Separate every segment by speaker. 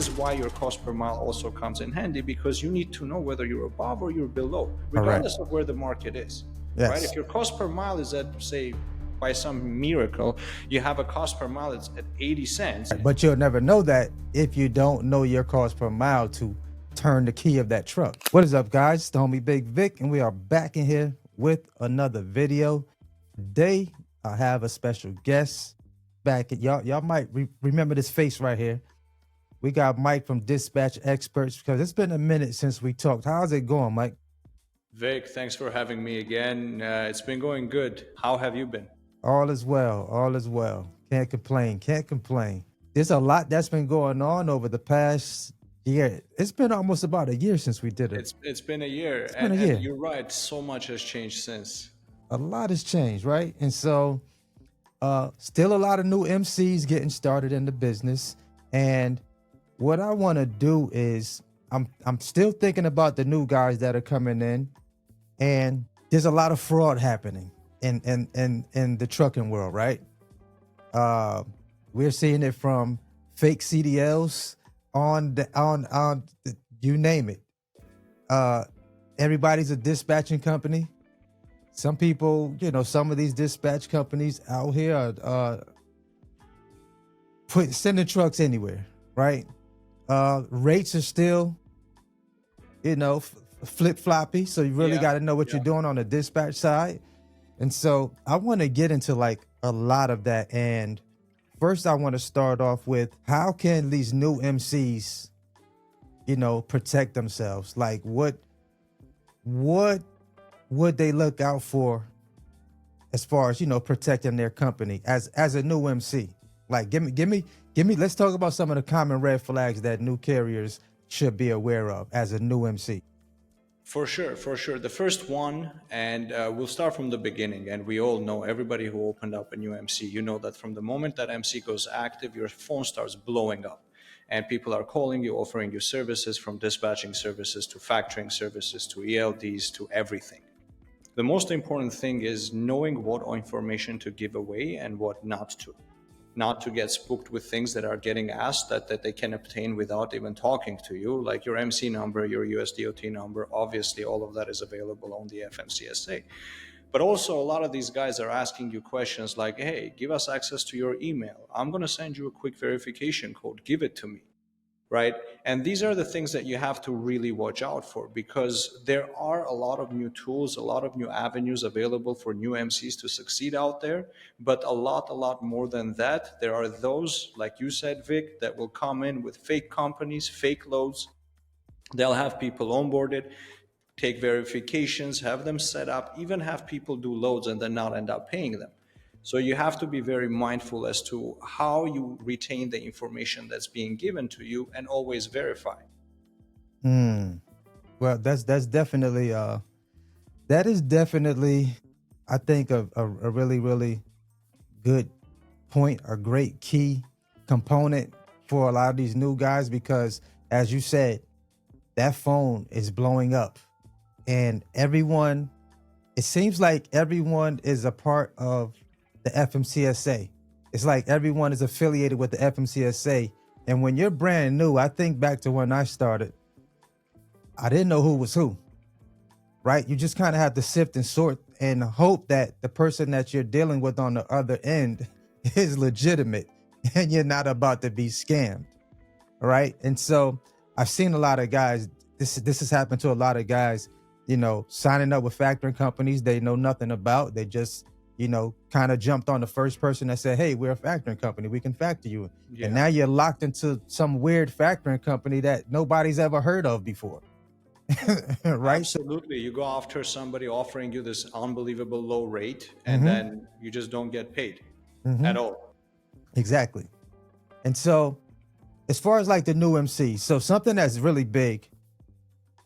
Speaker 1: is why your cost per mile also comes in handy, because you need to know whether you're above or you're below,
Speaker 2: Correct.
Speaker 1: regardless of where the market is, right? If
Speaker 2: Yes.
Speaker 1: your cost per mile is at, say, by some miracle, you have a cost per mile that's at 80 cents.
Speaker 2: But you'll never know that if you don't know your cost per mile to turn the key of that truck. What is up, guys? It's the homie Bigg Vic, and we are back in here with another video. Today, I have a special guest back. Y'all might remember this face right here. We got Mike from Dispatch Experts, because it's been a minute since we talked. How's it going, Mike?
Speaker 1: Vic, thanks for having me again. It's been going good. How have you been?
Speaker 2: All is well. All is well. Can't complain. Can't complain. There's a lot that's been going on over the past year. It's been almost about a year since we did it.
Speaker 1: It's been a year.
Speaker 2: It's been a year.
Speaker 1: And you're right. So much has changed since.
Speaker 2: A lot has changed, right? And so still a lot of new MCs getting started in the business. And what I want to do is I'm still thinking about the new guys that are coming in, and there's a lot of fraud happening in the trucking world, right? We're seeing it from fake CDLs on you name it. Everybody's a dispatching company. Some people, some of these dispatch companies out here are sending trucks anywhere, right? Rates are still, flip-floppy. So you really got to know what you're doing on the dispatch side. And so I want to get into like a lot of that. And first I want to start off with, how can these new MCs, protect themselves? Like what would they look out for as far as, protecting their company as a new MC? Like, give me, let's talk about some of the common red flags that new carriers should be aware of as a new MC.
Speaker 1: For sure. The first one, and we'll start from the beginning, and we all know, everybody who opened up a new MC, you know that from the moment that MC goes active, your phone starts blowing up. And people are calling you, offering you services, from dispatching services to factoring services to ELDs to everything. The most important thing is knowing what information to give away and what not to. Not to get spooked with things that are getting asked that they can obtain without even talking to you, like your MC number, your USDOT number. Obviously, all of that is available on the FMCSA. But also, a lot of these guys are asking you questions like, hey, give us access to your email. I'm going to send you a quick verification code. Give it to me. Right? And these are the things that you have to really watch out for, because there are a lot of new tools, a lot of new avenues available for new MCs to succeed out there. But a lot more than that, there are those, like you said, Vic, that will come in with fake companies, fake loads. They'll have people onboarded, take verifications, have them set up, even have people do loads and then not end up paying them. So you have to be very mindful as to how you retain the information that's being given to you, and always verify.
Speaker 2: Well, that's definitely that is definitely, I think, a really, really good point, a great key component for a lot of these new guys, because as you said, that phone is blowing up, and it seems like everyone is a part of the FMCSA. It's like everyone is affiliated with the FMCSA. And when you're brand new, I think back to when I started, I didn't know who was who, right? You just kind of have to sift and sort and hope that the person that you're dealing with on the other end is legitimate and you're not about to be scammed, right? And so I've seen a lot of guys, this has happened to a lot of guys, signing up with factoring companies they know nothing about. They just kind of jumped on the first person that said, hey, we're a factoring company, we can factor you. And now you're locked into some weird factoring company that nobody's ever heard of before. Right?
Speaker 1: Absolutely. You go after somebody offering you this unbelievable low rate, and then you just don't get paid at all.
Speaker 2: Exactly. And so as far as like the new MC, so something that's really big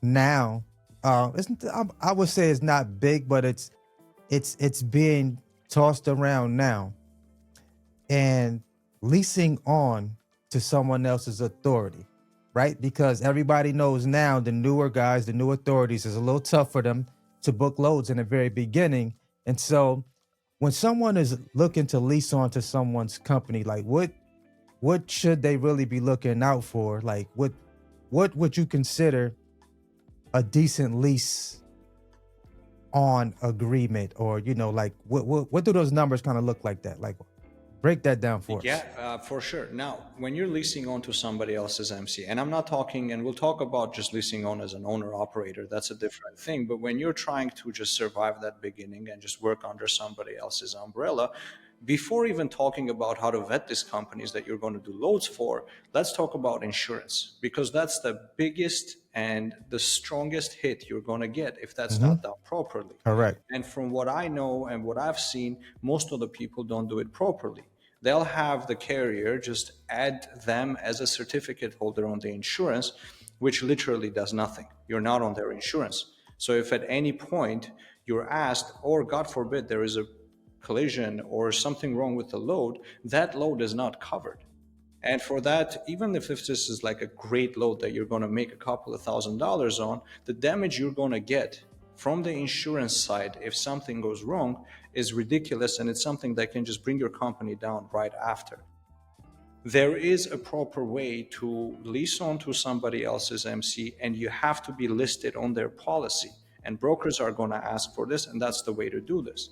Speaker 2: now, I would say it's not big, but it's being tossed around now, and leasing on to someone else's authority, right? Because everybody knows now, the newer guys, the new authorities, is a little tough for them to book loads in the very beginning. And so when someone is looking to lease on to someone's company, like what what should they really be looking out for? Like what would you consider a decent lease on agreement, or like what do those numbers kind of look like that? Like break that down for
Speaker 1: Yeah,
Speaker 2: us.
Speaker 1: for sure. Now, when you're leasing on to somebody else's MC, and I'm not talking, and we'll talk about just leasing on as an owner operator, that's a different thing. But when you're trying to just survive that beginning and just work under somebody else's umbrella, before even talking about how to vet these companies that you're going to do loads for, let's talk about insurance, because that's the biggest and the strongest hit you're going to get if that's
Speaker 2: Hmm.
Speaker 1: not done properly.
Speaker 2: Correct.
Speaker 1: And from what I know and what I've seen, most of the people don't do it properly. They'll have the carrier just add them as a certificate holder on the insurance, which literally does nothing. You're not on their insurance. So if at any point you're asked, or God forbid, there is a collision or something wrong with the load, that load is not covered. And for that, even if this is like a great load that you're going to make a couple of $1,000s on, the damage you're going to get from the insurance side if something goes wrong is ridiculous, and it's something that can just bring your company down right after. There is a proper way to lease on to somebody else's MC, and you have to be listed on their policy. And brokers are going to ask for this, and that's the way to do this.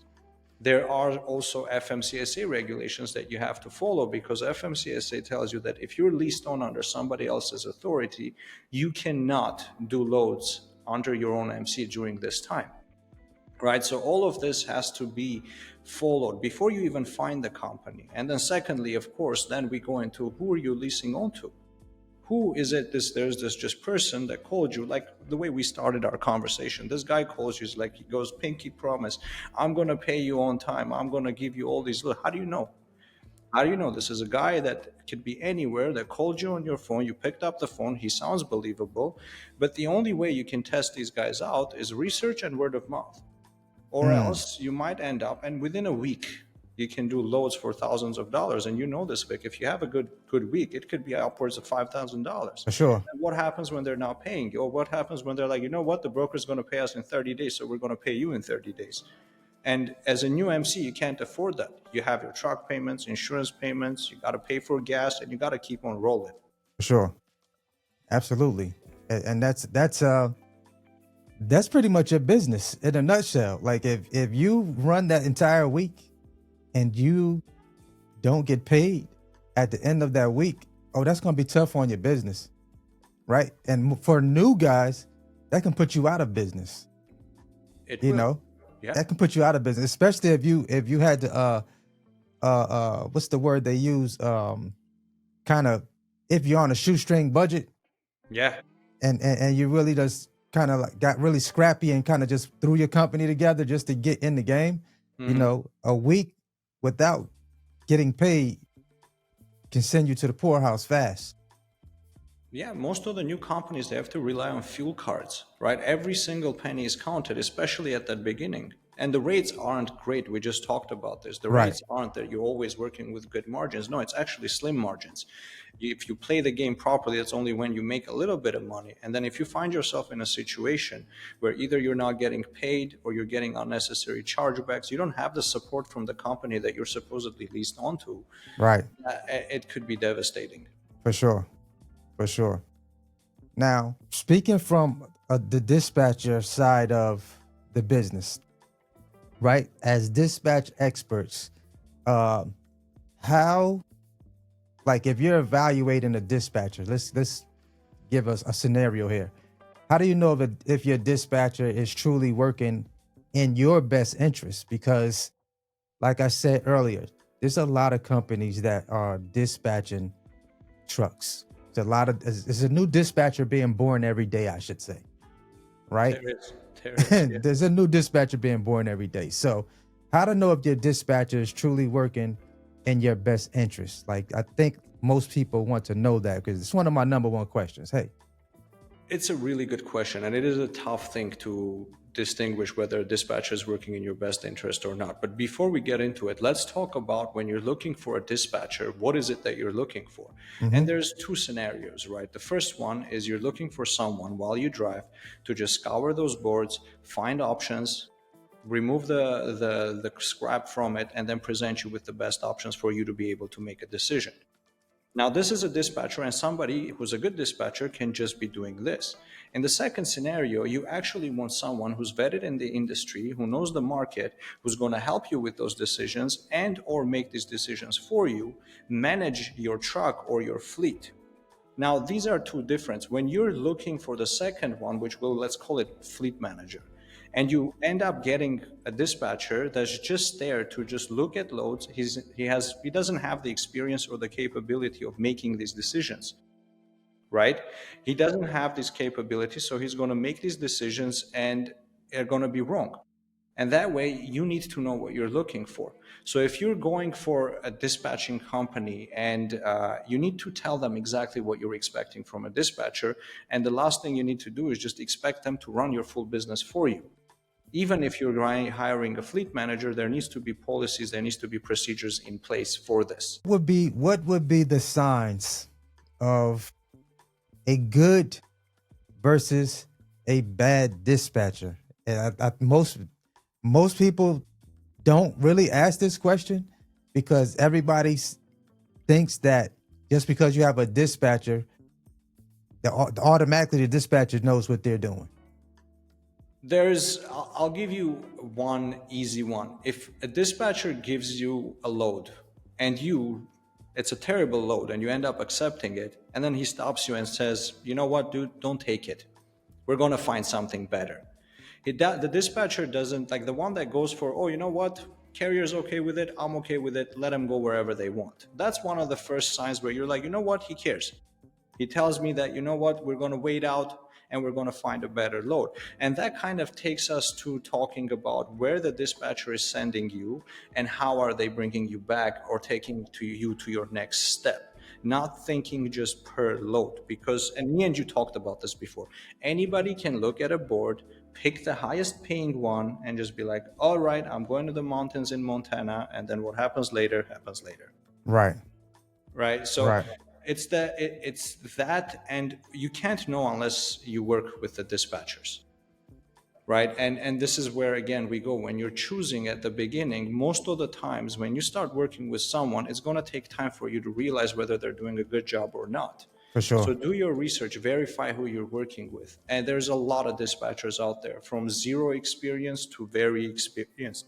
Speaker 1: There are also FMCSA regulations that you have to follow, because FMCSA tells you that if you're leased on under somebody else's authority, you cannot do loads under your own MC during this time. Right? So all of this has to be followed before you even find the company. And then secondly, of course, then we go into who are you leasing on to? Who is it? There's this just person that called you, like the way we started our conversation. This guy calls you, like he goes, pinky promise, I'm gonna pay you on time, I'm gonna give you all these. How do you know? How do you know? This is a guy that could be anywhere, that called you on your phone, you picked up the phone, he sounds believable. But the only way you can test these guys out is research and word of mouth. Or
Speaker 2: Mm,
Speaker 1: else you might end up, and within a week you can do loads for thousands of dollars. And you know this, Vic, if you have a good week, it could be upwards of $5,000.
Speaker 2: for sure.
Speaker 1: And what happens when they're not paying you? Or what happens when they're like, you know what, the broker's going to pay us in 30 days, so we're going to pay you in 30 days. And as a new MC, you can't afford that. You have your truck payments, insurance payments, you got to pay for gas, and you got to keep on rolling.
Speaker 2: For sure. Absolutely. And that's pretty much your business in a nutshell. Like if you run that entire week and you don't get paid at the end of that week, oh, that's going to be tough on your business. Right? And for new guys, that can put you out of business.
Speaker 1: It
Speaker 2: You
Speaker 1: will.
Speaker 2: know,
Speaker 1: Yeah.
Speaker 2: that can put you out of business, especially if you had to what's the word they use, kind of, if you're on a shoestring budget,
Speaker 1: Yeah.
Speaker 2: and you really just kind of like got really scrappy and kind of just threw your company together just to get in the game. A week without getting paid can send you to the poorhouse fast.
Speaker 1: Yeah, most of the new companies, they have to rely on fuel cards, right? Every single penny is counted, especially at that beginning. And the rates aren't great. We just talked about this. The
Speaker 2: Right.
Speaker 1: rates aren't that you're always working with good margins. No, it's actually slim margins. If you play the game properly, it's only when you make a little bit of money. And then if you find yourself in a situation where either you're not getting paid or you're getting unnecessary chargebacks, you don't have the support from the company that you're supposedly leased onto,
Speaker 2: Right.
Speaker 1: it could be devastating.
Speaker 2: For sure. For sure. Now, speaking from the dispatcher side of the business, right? As dispatch experts, uh, how, like, if you're evaluating a dispatcher, let's give us a scenario here. How do you know if your dispatcher is truly working in your best interest? Because, like I said earlier, there's a lot of companies that are dispatching trucks. There's a new dispatcher being born every day, I should say, right?
Speaker 1: There is. There is. Yeah.
Speaker 2: There's a new dispatcher being born every day. So, how to know if your dispatcher is truly working in your best interest? Like, I think most people want to know that because it's one of my number one questions. Hey,
Speaker 1: It's a really good question, and it is a tough thing to distinguish whether a dispatcher is working in your best interest or not. But before we get into it, let's talk about when you're looking for a dispatcher, what is it that you're looking for? And there's two scenarios, right? The first one is you're looking for someone while you drive to just scour those boards, find options, remove the scrap from it, and then present you with the best options for you to be able to make a decision. Now, this is a dispatcher, and somebody who's a good dispatcher can just be doing this. In the second scenario, you actually want someone who's vetted in the industry, who knows the market, who's going to help you with those decisions and or make these decisions for you, manage your truck or your fleet. Now, these are two different. When you're looking for the second one, which let's call it fleet manager, and you end up getting a dispatcher that's just there to just look at loads. He doesn't have the experience or the capability of making these decisions, right? He doesn't have these capabilities, so he's going to make these decisions and they're going to be wrong. And that way, you need to know what you're looking for. So if you're going for a dispatching company and you need to tell them exactly what you're expecting from a dispatcher, and the last thing you need to do is just expect them to run your full business for you. Even if you're hiring a fleet manager, there needs to be policies, there needs to be procedures in place for this.
Speaker 2: What would be the signs of a good versus a bad dispatcher? And most people don't really ask this question because everybody thinks that just because you have a dispatcher, automatically the dispatcher knows what they're doing.
Speaker 1: I'll give you one easy one. If a dispatcher gives you a load and it's a terrible load and you end up accepting it, and then he stops you and says, you know what, dude, don't take it. We're going to find something better. The dispatcher doesn't, like the one that goes for, oh, you know what, carrier's okay with it, I'm okay with it, let them go wherever they want. That's one of the first signs where you're like, you know what, he cares. He tells me that, you know what, we're going to wait out and we're going to find a better load. And that kind of takes us to talking about where the dispatcher is sending you and how are they bringing you back or taking you to your next step. Not thinking just per load, because, and me and you talked about this before, anybody can look at a board, pick the highest paying one and just be like, all right, I'm going to the mountains in Montana, and then what happens later happens later. Right. So
Speaker 2: Right.
Speaker 1: it's that, and you can't know unless you work with the dispatchers. Right. And this is where, again, we go. When you're choosing at the beginning, most of the times when you start working with someone, it's going to take time for you to realize whether they're doing a good job or not.
Speaker 2: For sure.
Speaker 1: So do your research, verify who you're working with. And there's a lot of dispatchers out there, from zero experience to very experienced.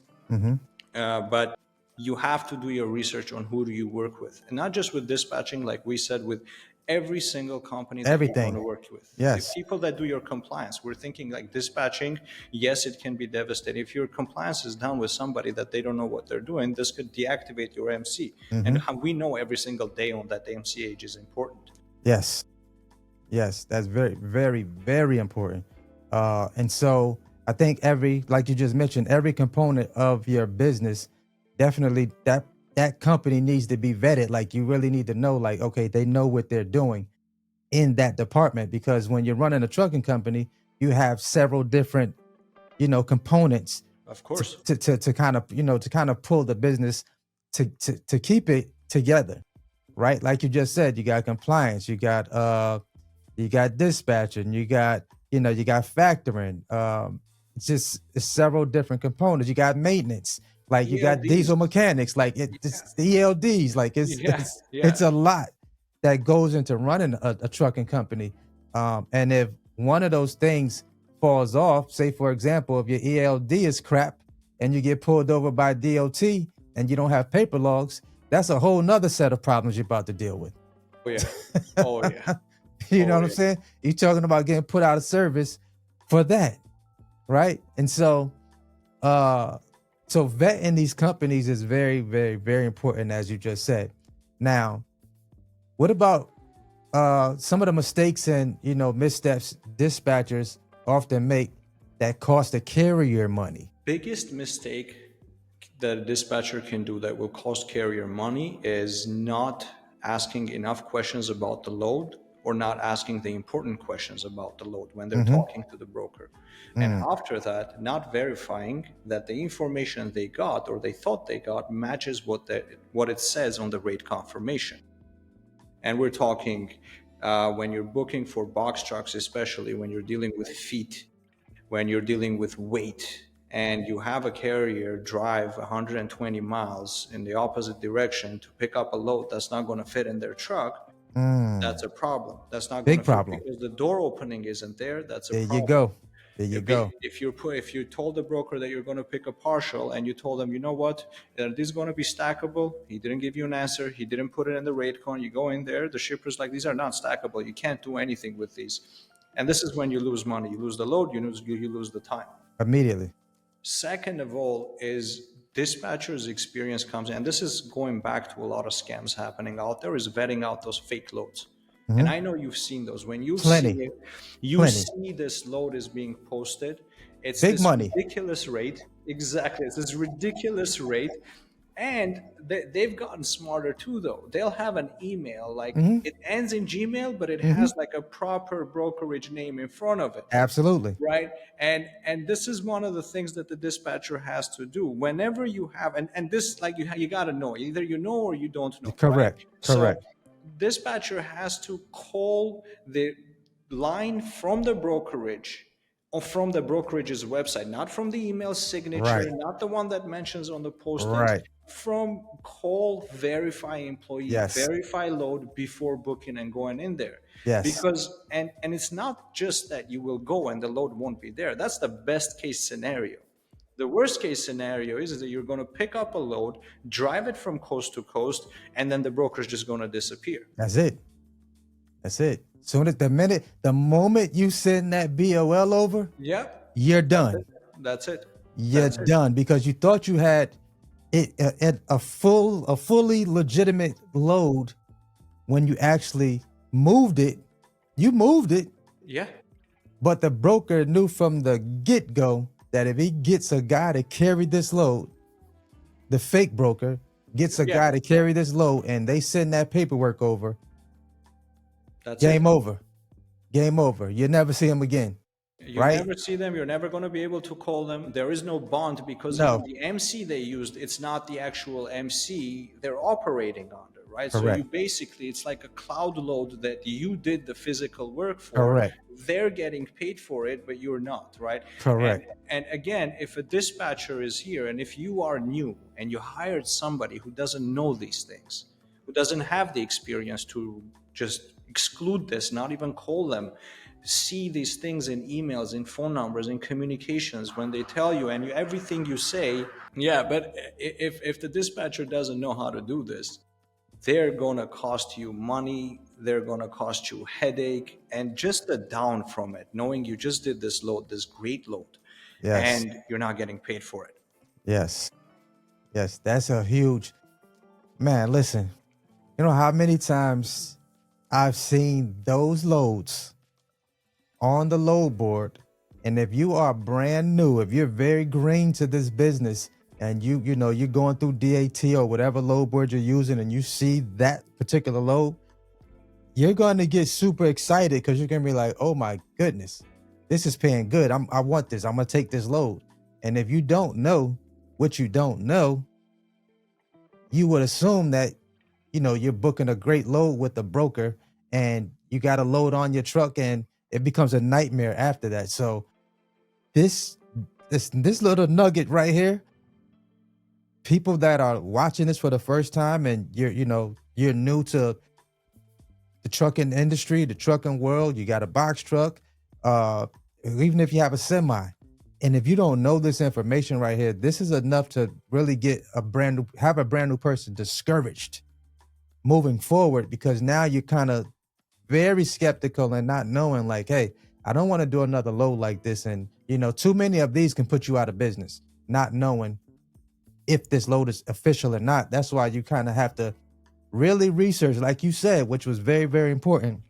Speaker 1: But you have to do your research on who do you work with, and not just with dispatching, like we said, with every single company that you're going to work with.
Speaker 2: Yes.
Speaker 1: The people that do your compliance, we're thinking like dispatching, yes, it can be devastating. If your compliance is done with somebody that they don't know what they're doing, this could deactivate your MC. And we know every single day on that MC age is important.
Speaker 2: Yes. Yes, that's very, very, very important. And so I think like you just mentioned, every component of your business, definitely that company needs to be vetted. Like you really need to know, like, okay, they know what they're doing in that department, because when you're running a trucking company, you have several different, components,
Speaker 1: of course,
Speaker 2: to kind of pull the business to keep it together, right? Like you just said, you got compliance, you got dispatching, you got factoring. It's several different components. You got maintenance, like you got diesel mechanics, like it's the ELDs, like it's a lot that goes into running a trucking company. And if one of those things falls off, say for example, if your ELD is crap and you get pulled over by DOT and you don't have paper logs, that's a whole nother set of problems you're about to deal with.
Speaker 1: Oh yeah. Oh yeah.
Speaker 2: You know what I'm saying? You're talking about getting put out of service for that, right? And so vetting these companies is very, very, very important, as you just said. Now, what about some of the mistakes and missteps dispatchers often make that cost the carrier money?
Speaker 1: Biggest mistake that a dispatcher can do that will cost carrier money is not asking enough questions about the load, or not asking the important questions about the load when they're talking to the broker. And after that, not verifying that the information they got or they thought they got matches what it says on the rate confirmation. And we're talking when you're booking for box trucks, especially when you're dealing with feet, when you're dealing with weight, and you have a carrier drive 120 miles in the opposite direction to pick up a load that's not going to fit in their truck, that's a problem. That's not going
Speaker 2: Big
Speaker 1: to fit
Speaker 2: problem.
Speaker 1: because the door opening isn't there. That's a
Speaker 2: There you
Speaker 1: problem.
Speaker 2: go. There you go.
Speaker 1: If you told the broker that you're going to pick a partial and you told them, you know what, this is going to be stackable. He didn't give you an answer. He didn't put it in the rate con. You go in there, the shipper's like, these are not stackable. You can't do anything with these. And this is when you lose money. You lose the load. You lose the time.
Speaker 2: Immediately.
Speaker 1: Second of all is dispatcher's experience comes in, and this is going back to a lot of scams happening out there, is vetting out those fake loads. And I know you've seen those. When you
Speaker 2: Plenty.
Speaker 1: see it, you
Speaker 2: Plenty.
Speaker 1: see this load is being posted. It's
Speaker 2: Big
Speaker 1: this
Speaker 2: money.
Speaker 1: ridiculous rate. Exactly. It's this ridiculous rate. And they've gotten smarter too, though. They'll have an email, like it ends in Gmail, but it has like a proper brokerage name in front of it.
Speaker 2: Absolutely.
Speaker 1: Right. And this is one of the things that the dispatcher has to do whenever you have, and this, like, you got to know, either you know or you don't know.
Speaker 2: Correct.
Speaker 1: Right?
Speaker 2: Correct.
Speaker 1: So dispatcher has to call the line from the brokerage or from the brokerage's website, not from the email signature,
Speaker 2: Right.
Speaker 1: not the one that mentions on the posting,
Speaker 2: Right.
Speaker 1: from call, verify employee,
Speaker 2: Yes.
Speaker 1: verify load before booking and going in there.
Speaker 2: Yes.
Speaker 1: Because, and it's not just that you will go and the load won't be there. That's the best case scenario. The worst case scenario is that you're going to pick up a load, drive it from coast to coast, and then the broker's just going to disappear.
Speaker 2: That's it. That's it. Soon as the moment you send that BOL over,
Speaker 1: Yep.
Speaker 2: you're done.
Speaker 1: That's it.
Speaker 2: You're done because you thought you had it a fully legitimate load. When you actually moved it, you moved it,
Speaker 1: Yeah.
Speaker 2: but the broker knew from the get-go that if he gets a guy to carry this load, the fake broker gets a guy to carry this load, and they send that paperwork over,
Speaker 1: That's
Speaker 2: game
Speaker 1: it.
Speaker 2: over. Game over. You'll never see him again.
Speaker 1: You
Speaker 2: Right?
Speaker 1: never see them. You're never going to be able to call them. There is no bond because
Speaker 2: No.
Speaker 1: the MC they used, it's not the actual MC they're operating under, right? So
Speaker 2: Correct.
Speaker 1: you basically, it's like a cloud load that you did the physical work for.
Speaker 2: Correct.
Speaker 1: They're getting paid for it, but you're not, right?
Speaker 2: Correct.
Speaker 1: And again, if a dispatcher is here and if you are new and you hired somebody who doesn't know these things, who doesn't have the experience to just exclude this, not even call them, see these things in emails, in phone numbers, in communications, when they tell you and everything you say, yeah, but if the dispatcher doesn't know how to do this, they're going to cost you money, they're going to cost you headache, and just the down from it, knowing you just did this load, this great load,
Speaker 2: Yes.
Speaker 1: and you're not getting paid for it.
Speaker 2: Yes. Yes. That's a huge, man, listen, you know how many times I've seen those loads on the load board, and if you are brand new, if you're very green to this business, and you know you're going through DAT or whatever load board you're using, and you see that particular load, you're going to get super excited because you're going to be like, oh my goodness, this is paying good. I want this. I'm going to take this load. And if you don't know what you don't know, you would assume that, you know, you're booking a great load with the broker and you got a load on your truck, and it becomes a nightmare after that. So this little nugget right here, people that are watching this for the first time and you're new to the trucking industry, the trucking world, you got a box truck, even if you have a semi, and if you don't know this information right here, this is enough to really get a brand new person discouraged moving forward, because now you're kind of very skeptical and not knowing, like, hey, I don't want to do another load like this. And, you know, too many of these can put you out of business, not knowing if this load is official or not. That's why you kind of have to really research, like you said, which was very, very important.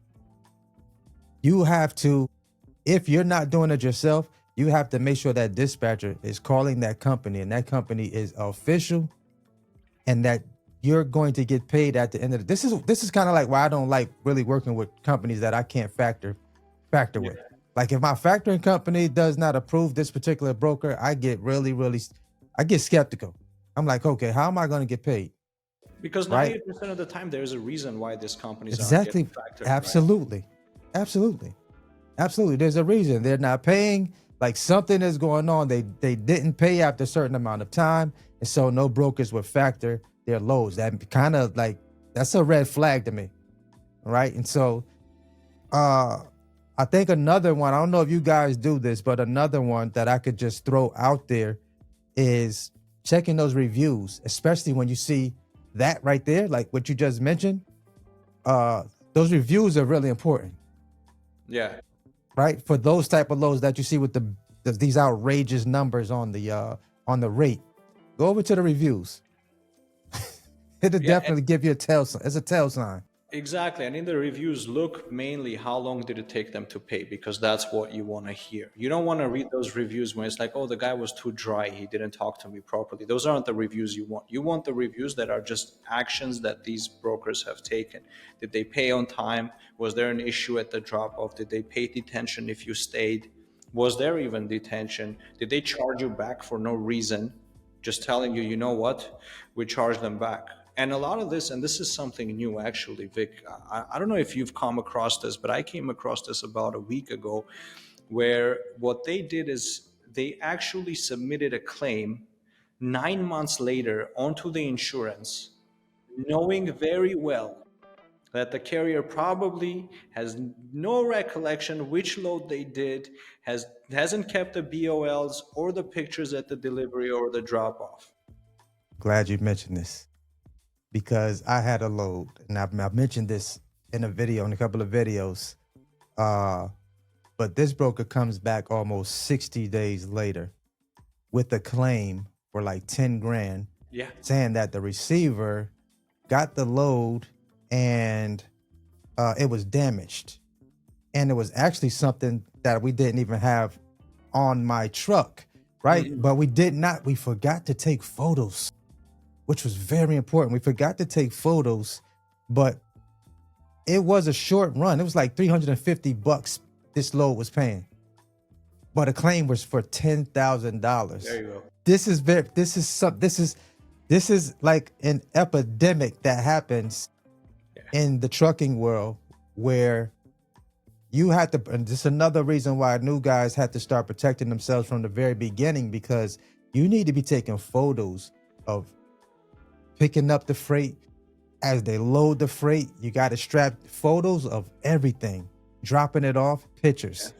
Speaker 2: You have to, if you're not doing it yourself, you have to make sure that dispatcher is calling that company and that company is official, and that you're going to get paid at the end of it. This is kind of like why I don't like really working with companies that I can't factor with. Like if my factoring company does not approve this particular broker, I get really, I get skeptical. I'm like, okay, how am I going to get paid?
Speaker 1: Because
Speaker 2: Right.
Speaker 1: 90% of the time, there's a reason why these companies
Speaker 2: Exactly.
Speaker 1: aren't getting factored. Right?
Speaker 2: Absolutely. Absolutely. Absolutely. There's a reason they're not paying. Like something is going on. They didn't pay after a certain amount of time, and so no brokers would factor their loads. That kind of like that's a red flag to me, right? And so I think another one, I don't know if you guys do this, but another one that I could just throw out there is checking those reviews, especially when you see that right there, like what you just mentioned. Those reviews are really important,
Speaker 1: Yeah.
Speaker 2: right? For those type of lows that you see with these outrageous numbers on the rate. Go over to the reviews. It'll
Speaker 1: Yeah.
Speaker 2: definitely give you a tell sign. It's a tell sign.
Speaker 1: Exactly. And in the reviews, look mainly how long did it take them to pay, because that's what you want to hear. You don't want to read those reviews when it's like, oh, the guy was too dry. He didn't talk to me properly. Those aren't the reviews you want. You want the reviews that are just actions that these brokers have taken. Did they pay on time? Was there an issue at the drop off? Did they pay detention if you stayed? Was there even detention? Did they charge you back for no reason? Just telling you, you know what, we charge them back. And a lot of this, and this is something new actually, Vic. I don't know if you've come across this, but I came across this about a week ago, where what they did is they actually submitted a claim 9 months later onto the insurance, knowing very well that the carrier probably has no recollection which load they did, hasn't kept the BOLs or the pictures at the delivery or the drop off.
Speaker 2: Glad you mentioned this because I had a load, and I've mentioned this in a couple of videos. But this broker comes back almost 60 days later with a claim for like 10 grand,
Speaker 1: Yeah.
Speaker 2: saying that the receiver got the load and it was damaged. And it was actually something that we didn't even have on my truck, right? But we forgot to take photos, which was very important. We forgot to take photos, but it was a short run. It was like $350 this load was paying. But a claim was for $10,000.
Speaker 1: There you go.
Speaker 2: This is like an epidemic that happens in the trucking world, where you have to, and this is another reason why new guys have to start protecting themselves from the very beginning, because you need to be taking photos of picking up the freight as they load the freight. You got to strap photos of everything, dropping it off, pictures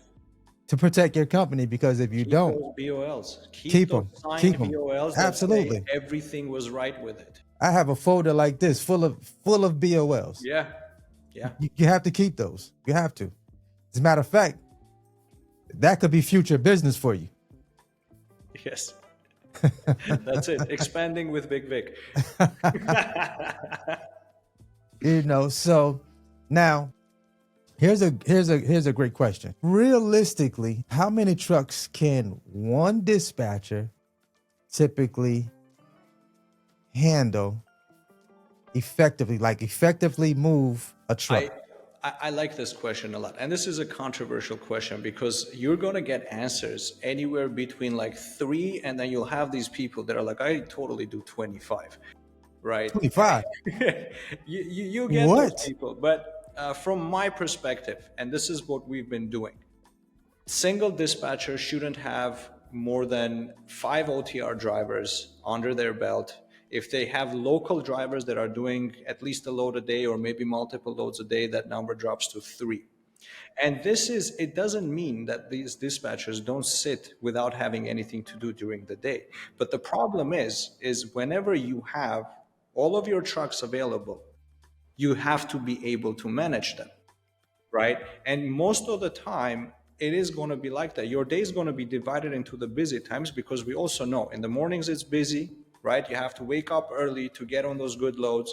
Speaker 2: to protect your company, because if you don't,
Speaker 1: those BOLs.
Speaker 2: Keep
Speaker 1: those
Speaker 2: 'em.
Speaker 1: signed
Speaker 2: Keep 'em.
Speaker 1: BOLs that say
Speaker 2: Absolutely.
Speaker 1: everything was right with it.
Speaker 2: I have a folder like this full of BOLs.
Speaker 1: Yeah. Yeah.
Speaker 2: You have to keep those. You have to. As a matter of fact, that could be future business for you.
Speaker 1: Yes. That's it. Expanding with Bigg Vic.
Speaker 2: So now here's a great question. Realistically, how many trucks can one dispatcher typically handle effectively, like effectively move a truck?
Speaker 1: I like this question a lot. And this is a controversial question, because you're going to get answers anywhere between like 3, and then you'll have these people that are like, I totally do 25, right?
Speaker 2: 25.
Speaker 1: You get
Speaker 2: What?
Speaker 1: those people. But from my perspective, and this is what we've been doing, single dispatchers shouldn't have more than 5 OTR drivers under their belt. If they have local drivers that are doing at least a load a day or maybe multiple loads a day, that number drops to 3. And it doesn't mean that these dispatchers don't sit without having anything to do during the day. But the problem is whenever you have all of your trucks available, you have to be able to manage them, right? And most of the time, it is going to be like that. Your day is going to be divided into the busy times, because we also know in the mornings it's busy, right? You have to wake up early to get on those good loads.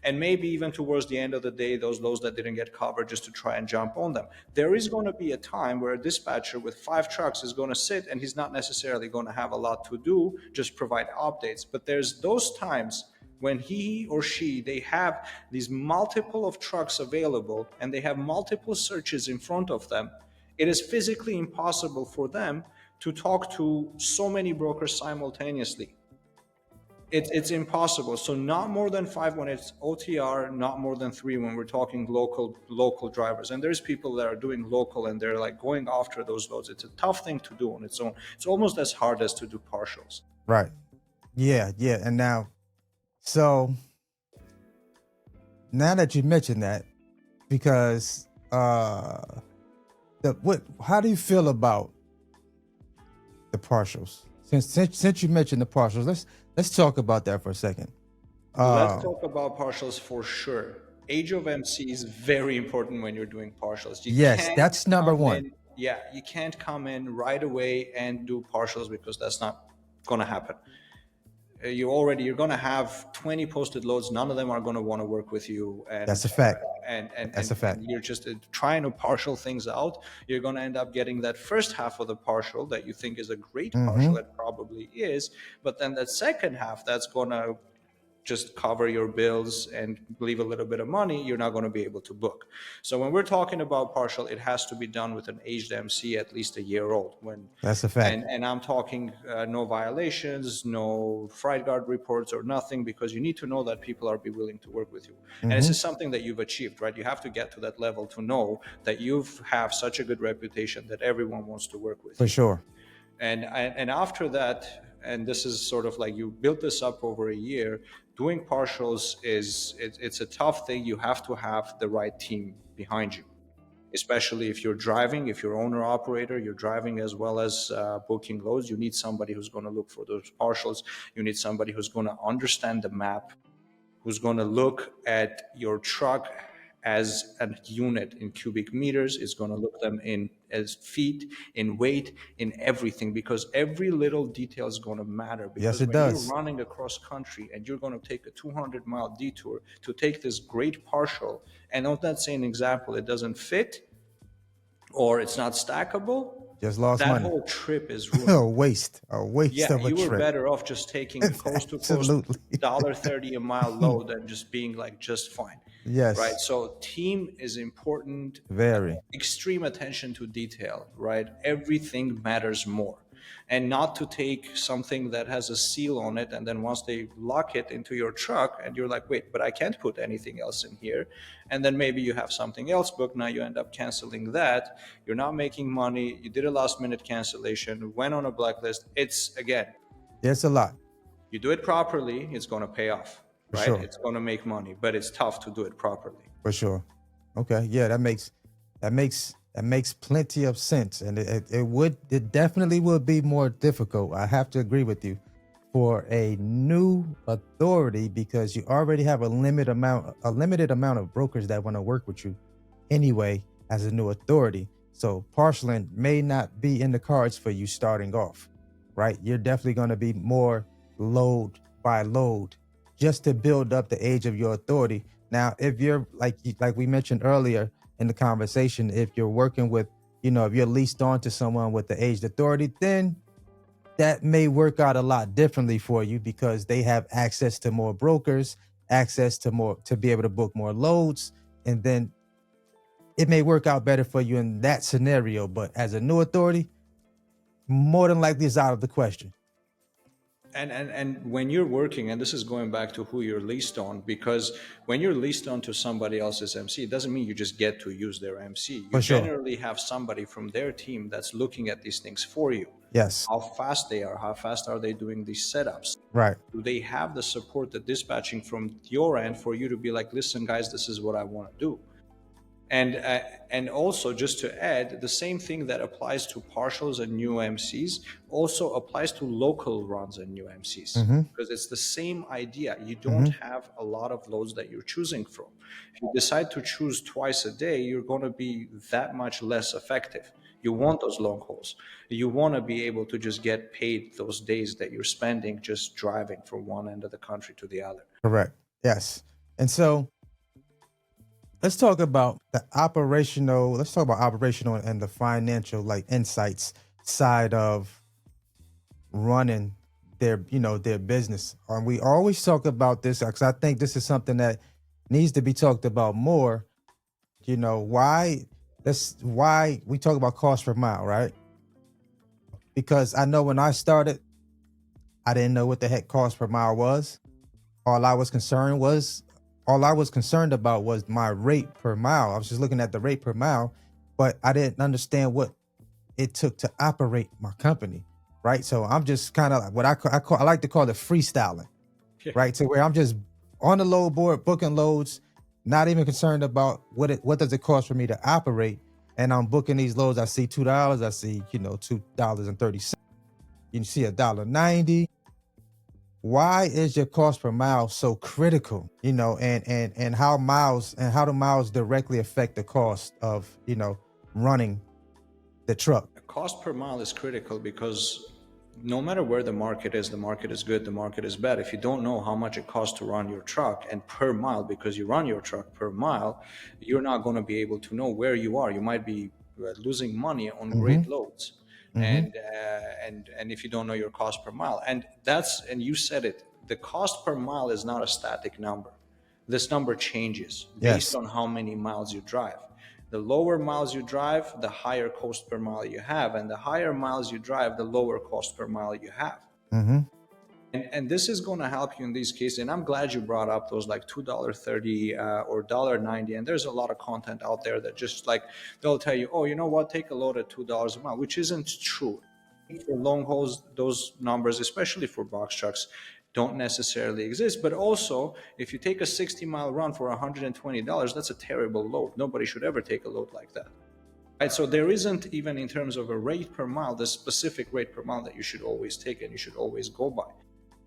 Speaker 1: And maybe even towards the end of the day, those loads that didn't get covered, just to try and jump on them. There is going to be a time where a dispatcher with 5 trucks is going to sit, and he's not necessarily going to have a lot to do, just provide updates. But there's those times when he or she, they have these multiple of trucks available, and they have multiple searches in front of them. It is physically impossible for them to talk to so many brokers simultaneously. It's impossible. So not more than 5 when it's OTR, not more than 3 when we're talking local drivers. And there's people that are doing local and they're like going after those loads. It's a tough thing to do on its own. It's almost as hard as to do partials.
Speaker 2: Right. Yeah, yeah. And now, so now that you mentioned that, because how do you feel about the partials? Since you mentioned the partials, let's talk about that for a second.
Speaker 1: Let's talk about partials for sure. Age of MC is very important when you're doing partials. You
Speaker 2: Yes,
Speaker 1: can't
Speaker 2: that's number
Speaker 1: come
Speaker 2: one.
Speaker 1: in, yeah, you can't come in right away and do partials because that's not going to happen. You're going to have 20 posted loads. None of them are going to want to work with you. And
Speaker 2: That's a fact. That's a fact.
Speaker 1: and you're just trying to partial things out. You're going to end up getting that first half of the partial that you think is a great partial. It probably is. But then that second half, that's going to just cover your bills and leave a little bit of money, you're not going to be able to book. So when we're talking about partial, it has to be done with an aged MC at least a year old.
Speaker 2: That's a fact.
Speaker 1: And I'm talking no violations, no fright guard reports or nothing, because you need to know that people are be willing to work with you. And this is something that you've achieved, right? You have to get to that level to know that you have such a good reputation that everyone wants to work with you.
Speaker 2: For sure.
Speaker 1: And after that, and this is sort of like you built this up over a year, doing partials it's a tough thing. You have to have the right team behind you, especially if you're driving, if you're owner operator, you're driving as well as booking loads. You need somebody who's going to look for those partials. You need somebody who's going to understand the map, who's going to look at your truck as a unit in cubic meters, is going to look them in as feet, in weight, in everything, because every little detail is going to matter. Because
Speaker 2: Yes, it does.
Speaker 1: you're running across country and you're going to take a 200-mile detour to take this great partial, and on that same example, it doesn't fit or it's not stackable,
Speaker 2: Just lost
Speaker 1: that
Speaker 2: money.
Speaker 1: whole trip is ruined.
Speaker 2: A waste
Speaker 1: Yeah,
Speaker 2: of a
Speaker 1: you were
Speaker 2: trip.
Speaker 1: better off just taking a coast to coast
Speaker 2: Absolutely.
Speaker 1: $1.30 a mile load and just being like just fine.
Speaker 2: Yes.
Speaker 1: Right. So team is important.
Speaker 2: Very.
Speaker 1: Extreme attention to detail. Right. Everything matters more. And not to take something that has a seal on it, and then once they lock it into your truck and you're like, wait, but I can't put anything else in here, and then maybe you have something else booked, now you end up canceling that, you're not making money, you did a last minute cancellation, went on a blacklist. It's, again,
Speaker 2: It's a lot.
Speaker 1: you do it properly, it's going to pay off, right?
Speaker 2: Sure.
Speaker 1: It's going to make money, but it's tough to do it properly.
Speaker 2: For sure. Okay. Yeah, that makes plenty of sense, and it definitely would be more difficult. I have to agree with you for a new authority, because you already have a limited amount of brokers that want to work with you anyway as a new authority. So parceling may not be in the cards for you starting off, right? You're definitely going to be more load by load just to build up the age of your authority. Now, if you're like we mentioned earlier in the conversation, if you're working with, if you're leased on to someone with the aged authority, then that may work out a lot differently for you, because they have access to more brokers, access to be able to book more loads, and then it may work out better for you in that scenario. But as a new authority, more than likely it's out of the question.
Speaker 1: And when you're working, and this is going back to who you're leased on, because when you're leased on to somebody else's MC, it doesn't mean you just get to use their MC. You
Speaker 2: For sure.
Speaker 1: generally have somebody from their team that's looking at these things for you.
Speaker 2: Yes.
Speaker 1: How fast they are, how fast are they doing these setups?
Speaker 2: Right.
Speaker 1: Do they have the support, the dispatching from your end for you to be like, listen, guys, this is what I want to do? And also, just to add, the same thing that applies to partials and new MCs also applies to local runs and new MCs, because it's the same idea. You don't have a lot of loads that you're choosing from. If you decide to choose twice a day, you're going to be that much less effective. You want those long hauls. You want to be able to just get paid those days that you're spending just driving from one end of the country to the other.
Speaker 2: Correct. Yes. And so let's talk about operational and the financial insights side of running their business. And we always talk about this because I think this is something that needs to be talked about more. Why we talk about cost per mile, right? Because I know when I started, I didn't know what the heck cost per mile was. All I was concerned about was my rate per mile. I was just looking at the rate per mile, but I didn't understand what it took to operate my company, right? So I'm just kind of like what I like to call it freestyling,
Speaker 1: Yeah.
Speaker 2: right? To where I'm just on the load board booking loads, not even concerned about what does it cost for me to operate, and I'm booking these loads. I see $2, I see $2.30. You see $1.90. Why is your cost per mile so critical? And how do miles directly affect the cost of running the truck?
Speaker 1: Cost per mile is critical because no matter where the market is good, the market is bad. If you don't know how much it costs to run your truck and per mile, because you run your truck per mile, you're not going to be able to know where you are. You might be losing money on
Speaker 2: Mm-hmm.
Speaker 1: great loads.
Speaker 2: Mm-hmm.
Speaker 1: And if you don't know your cost per mile, and you said it, the cost per mile is not a static number. This number changes based
Speaker 2: Yes.
Speaker 1: on how many miles you drive. The lower miles you drive, the higher cost per mile you have, and the higher miles you drive, the lower cost per mile you have.
Speaker 2: Mm-hmm.
Speaker 1: And this is going to help you in these cases. And I'm glad you brought up those like $2.30 or $1.90. And there's a lot of content out there that just like they'll tell you, oh, you know what, take a load at $2 a mile, which isn't true. For long hauls, those numbers, especially for box trucks, don't necessarily exist. But also, if you take a 60-mile run for $120, that's a terrible load. Nobody should ever take a load like that. Right? So there isn't, even in terms of a rate per mile, the specific rate per mile that you should always take and you should always go by.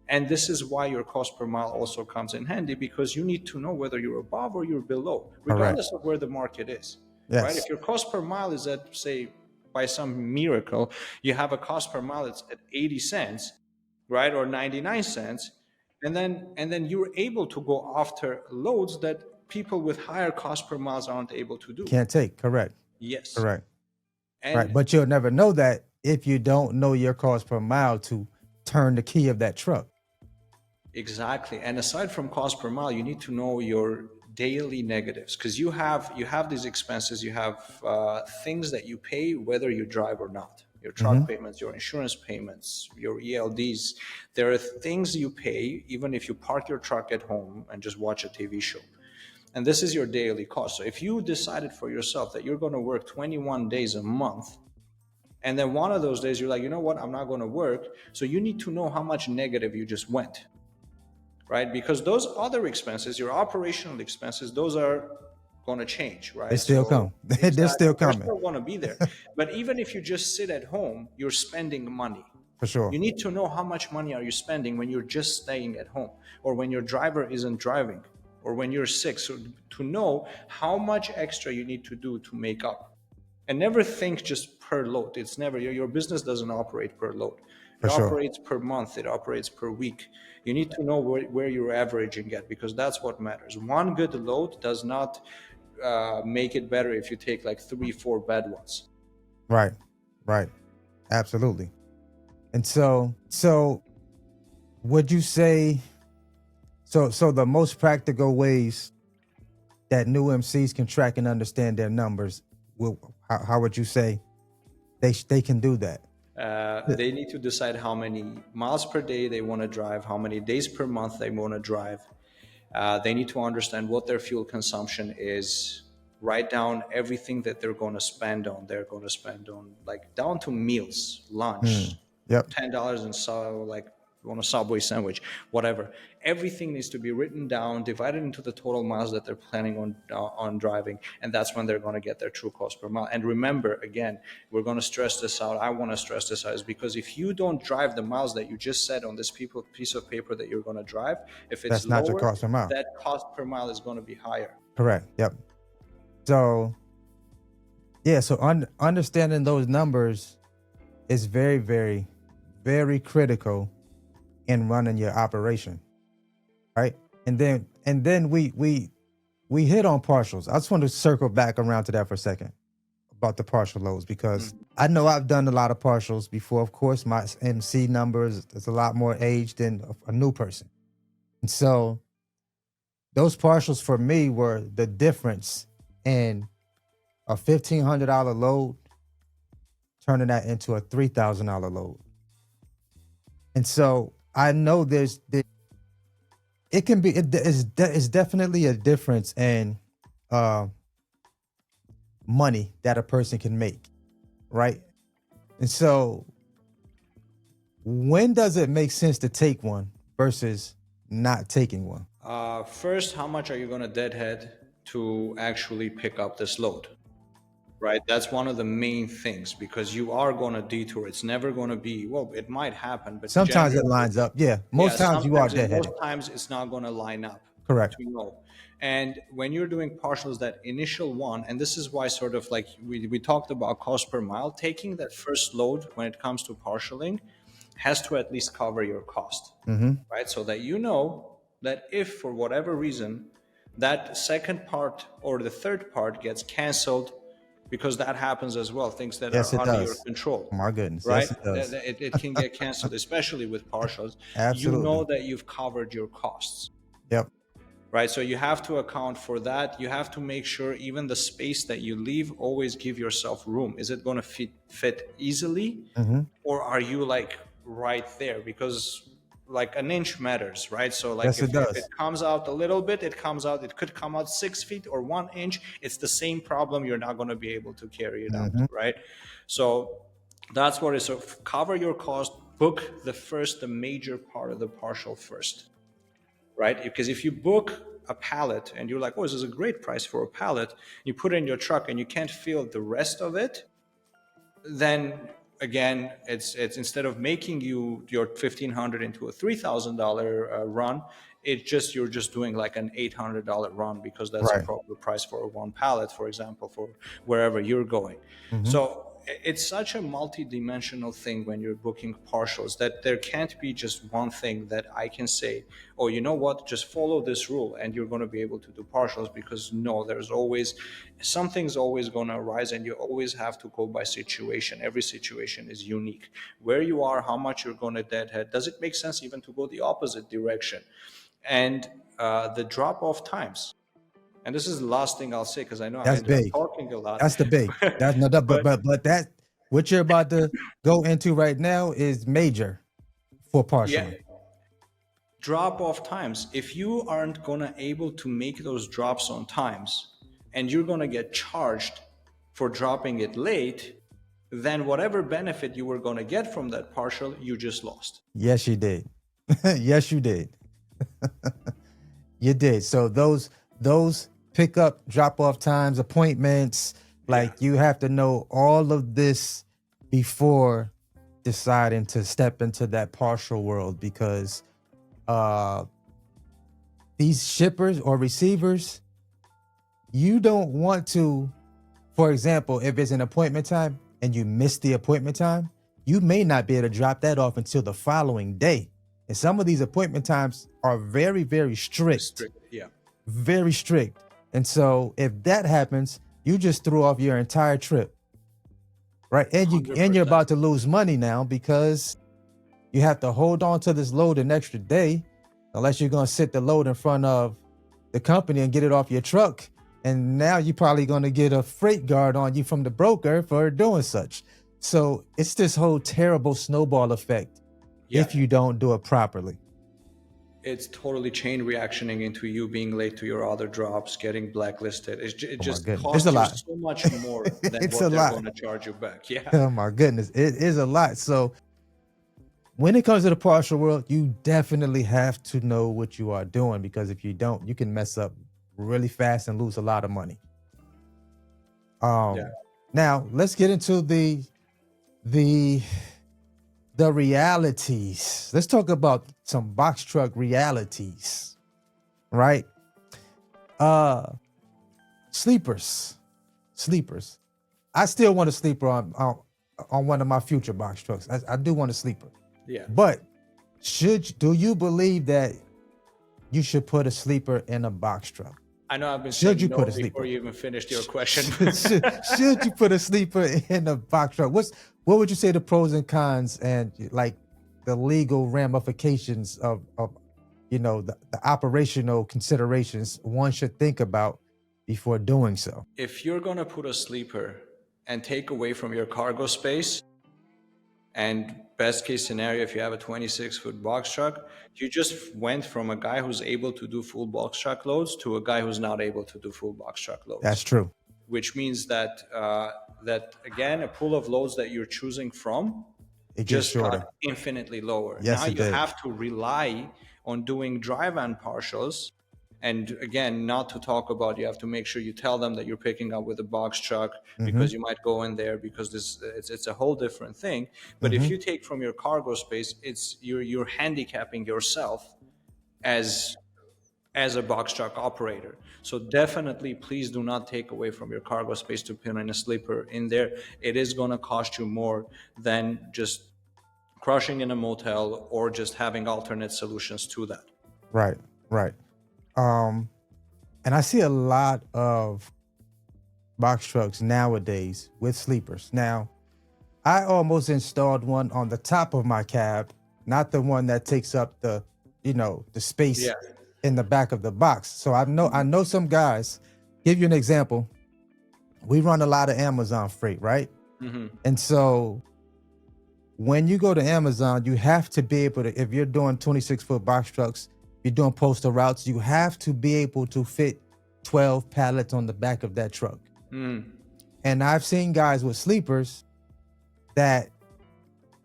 Speaker 1: And this is why your cost per mile also comes in handy, because you need to know whether you're above or you're below,
Speaker 2: Correct.
Speaker 1: regardless of where the market is.
Speaker 2: Yes.
Speaker 1: Right? If your cost per mile is at, say, by some miracle, you have a cost per mile that's at 80 cents, right, or 99 cents, and then you're able to go after loads that people with higher cost per miles aren't able to do.
Speaker 2: Can't take. Correct.
Speaker 1: Yes.
Speaker 2: Correct.
Speaker 1: And
Speaker 2: Right. But you'll never know that if you don't know your cost per mile to turn the key of that truck.
Speaker 1: exactly. And aside from cost per mile, you need to know your daily negatives, because you have these expenses. You have things that you pay whether you drive or not. Your truck payments, your insurance payments, your ELDs. There are things you pay even if you park your truck at home and just watch a TV show. And this is your daily cost. So if you decided for yourself that you're going to work 21 days a month, and then one of those days you're like, you know what, I'm not going to work. So you need to know how much negative you just went, right? Because those other expenses, your operational expenses, those are going to change, right?
Speaker 2: They still come. They're still coming.
Speaker 1: They're still going to be there. But even if you just sit at home, you're spending money.
Speaker 2: For sure.
Speaker 1: You need to know how much money are you spending when you're just staying at home, or when your driver isn't driving, or when you're sick. So to know how much extra you need to do to make up. And never think just per load. It's never, your business doesn't operate per load. It operates per month. It operates per week. You need to know where you're averaging at, because that's what matters. One good load does not make it better if you take like 3-4 bad ones.
Speaker 2: Right. Right. Absolutely. And so would you say, so the most practical ways that new MCs can track and understand their numbers, how would you say they can do that?
Speaker 1: They need to decide how many miles per day they want to drive, how many days per month they want to drive. They need to understand what their fuel consumption is, write down everything that they're going to spend on. They're going to spend on, like, down to meals, lunch,
Speaker 2: Yep.
Speaker 1: $10 and so, like, on a Subway sandwich, whatever. Everything needs to be written down, divided into the total miles that they're planning on driving, and that's when they're going to get their true cost per mile. And remember, again, we're going to stress this out. I want to stress this out, is because if you don't drive the miles that you just said on this piece of paper that you're going to drive, if it's
Speaker 2: That's not your
Speaker 1: lower,
Speaker 2: cost per mile.
Speaker 1: that cost per mile is going to be higher.
Speaker 2: Correct. Yep. So yeah, so understanding those numbers is very, very, very critical in running your operation, right? And then we hit on partials. I just want to circle back around to that for a second about the partial loads, because I know I've done a lot of partials before. Of course, my MC numbers is a lot more aged than a new person, and so those partials for me were the difference in a $1,500 load turning that into a $3,000 load. And so I know it can be, it's definitely a difference in uh, money that a person can make, right? And so when does it make sense to take one versus not taking one?
Speaker 1: First, how much are you going to deadhead to actually pick up this load? Right? That's one of the main things, because you are going to detour. It's never going to be, well, it might happen, but
Speaker 2: Sometimes it
Speaker 1: generally,
Speaker 2: lines up. Yeah.
Speaker 1: yeah,
Speaker 2: Most times you are
Speaker 1: most
Speaker 2: deadheaded.
Speaker 1: times it's not going to line up
Speaker 2: Correct.
Speaker 1: to know. And when you're doing partials, that initial one, and this is why sort of like we talked about cost per mile, taking that first load when it comes to partialing has to at least cover your cost, right? So that you know that if for whatever reason that second part or the third part gets canceled, because that happens as well, things that
Speaker 2: Yes,
Speaker 1: are
Speaker 2: it
Speaker 1: under your
Speaker 2: does.
Speaker 1: control,
Speaker 2: Oh, my goodness.
Speaker 1: right?
Speaker 2: Yes, it does.
Speaker 1: It can get canceled, especially with partials. You know
Speaker 2: Absolutely.
Speaker 1: that you've covered your costs,
Speaker 2: Yep.
Speaker 1: right? So you have to account for that. You have to make sure even the space that you leave, always give yourself room. Is it going to fit easily, or are you like right there? Because like an inch matters, right? So like
Speaker 2: Yes, it
Speaker 1: if it
Speaker 2: does.
Speaker 1: comes out a little bit, it could come out 6 feet or 1 inch. It's the same problem. You're not going to be able to carry it out, right? So that's what it is. So cover your cost, book the major part of the partial first, right? Because if you book a pallet and you're like, oh, this is a great price for a pallet, you put it in your truck and you can't feel the rest of it, then again, it's instead of making your 1,500 into a $3,000 run, you're just doing like an $800 run, because that's a
Speaker 2: Right.
Speaker 1: proper price for one pallet, for example, for wherever you're going. So it's such a multi-dimensional thing when you're booking partials, that there can't be just one thing that I can say, oh, you know what, just follow this rule and you're going to be able to do partials. Because no, there's always something's always going to arise, and you always have to go by situation. Every situation is unique. Where you are, how much you're going to deadhead, does it make sense even to go the opposite direction? And the drop-off times. And this is the last thing I'll say, because I know I
Speaker 2: That's
Speaker 1: ended up
Speaker 2: big.
Speaker 1: talking a lot.
Speaker 2: That's the big. That's no,
Speaker 1: But
Speaker 2: but that what you're about to go into right now is major for
Speaker 1: yeah,
Speaker 2: partially.
Speaker 1: drop off times. If you aren't gonna able to make those drops on times, and you're gonna get charged for dropping it late, then whatever benefit you were gonna get from that partial, you just lost.
Speaker 2: Yes, you did. Yes, you did. You did. So those pickup, drop off times, appointments, like
Speaker 1: Yeah.
Speaker 2: you have to know all of this before deciding to step into that partial world, because uh these shippers or receivers, you don't want to, for example, if it's an appointment time and you miss the appointment time, you may not be able to drop that off until the following day. And some of these appointment times are very, very strict,
Speaker 1: Strict. Yeah.
Speaker 2: very strict. And so if that happens, you just threw off your entire trip, right? And you're
Speaker 1: 100%.
Speaker 2: about to lose money now, because you have to hold on to this load an extra day, unless you're going to sit the load in front of the company and get it off your truck. And now you're probably going to get a freight guard on you from the broker for doing such. So it's this whole terrible snowball effect
Speaker 1: Yeah.
Speaker 2: if you don't do it properly.
Speaker 1: It's totally chain reactioning into you being late to your other drops, getting blacklisted. It
Speaker 2: Oh my
Speaker 1: just
Speaker 2: goodness. It's
Speaker 1: costs
Speaker 2: a
Speaker 1: you
Speaker 2: lot.
Speaker 1: so much more than
Speaker 2: It's a
Speaker 1: what they're
Speaker 2: lot.
Speaker 1: going to charge you back. Yeah.
Speaker 2: Oh my goodness. It is a lot. So when it comes to the partial world, you definitely have to know what you are doing, because if you don't, you can mess up really fast and lose a lot of money.
Speaker 1: Yeah.
Speaker 2: Now let's get into the realities. Let's talk about some box truck realities, right? Sleepers. I still want a sleeper on one of my future box trucks. I do want a sleeper.
Speaker 1: Yeah.
Speaker 2: But do you believe that you should put a sleeper in a box truck?
Speaker 1: I know I've been
Speaker 2: Should
Speaker 1: saying
Speaker 2: you
Speaker 1: no
Speaker 2: put a
Speaker 1: before
Speaker 2: sleeper?
Speaker 1: you even finished your question.
Speaker 2: should you put a sleeper in a box truck? What would you say the pros and cons, and like the legal ramifications of the operational considerations one should think about before doing so?
Speaker 1: If you're going to put a sleeper and take away from your cargo space, And best case scenario, if you have a 26-foot box truck, you just went from a guy who's able to do full box truck loads to a guy who's not able to do full box truck
Speaker 2: That's
Speaker 1: loads,
Speaker 2: true.
Speaker 1: which means that that again, a pool of loads that you're choosing from
Speaker 2: It gets
Speaker 1: just got
Speaker 2: shorter.
Speaker 1: infinitely lower. Now
Speaker 2: Yes, it
Speaker 1: you
Speaker 2: did.
Speaker 1: have to rely on doing dry van partials. And again, not to talk about, you have to make sure you tell them that you're picking up with a box truck,
Speaker 2: Mm-hmm.
Speaker 1: because you might go in there because it's a whole different thing. But if
Speaker 2: Mm-hmm.
Speaker 1: you take from your cargo space, it's you're handicapping yourself as a box truck operator. So definitely, please do not take away from your cargo space to put in a sleeper in there. It is going to cost you more than just crushing in a motel or just having alternate solutions to that.
Speaker 2: Right. Right. Um, and I see a lot of box trucks nowadays with sleepers. Now, I almost installed one on the top of my cab, not the one that takes up the, the space
Speaker 1: Yeah.
Speaker 2: in the back of the box. So I know some guys. Give you an example. We run a lot of Amazon freight, right?
Speaker 1: Hmm.
Speaker 2: And so when you go to Amazon, you have to be able to, if you're doing 26-foot box trucks, you're doing postal routes, you have to be able to fit 12 pallets on the back of that truck. And I've seen guys with sleepers that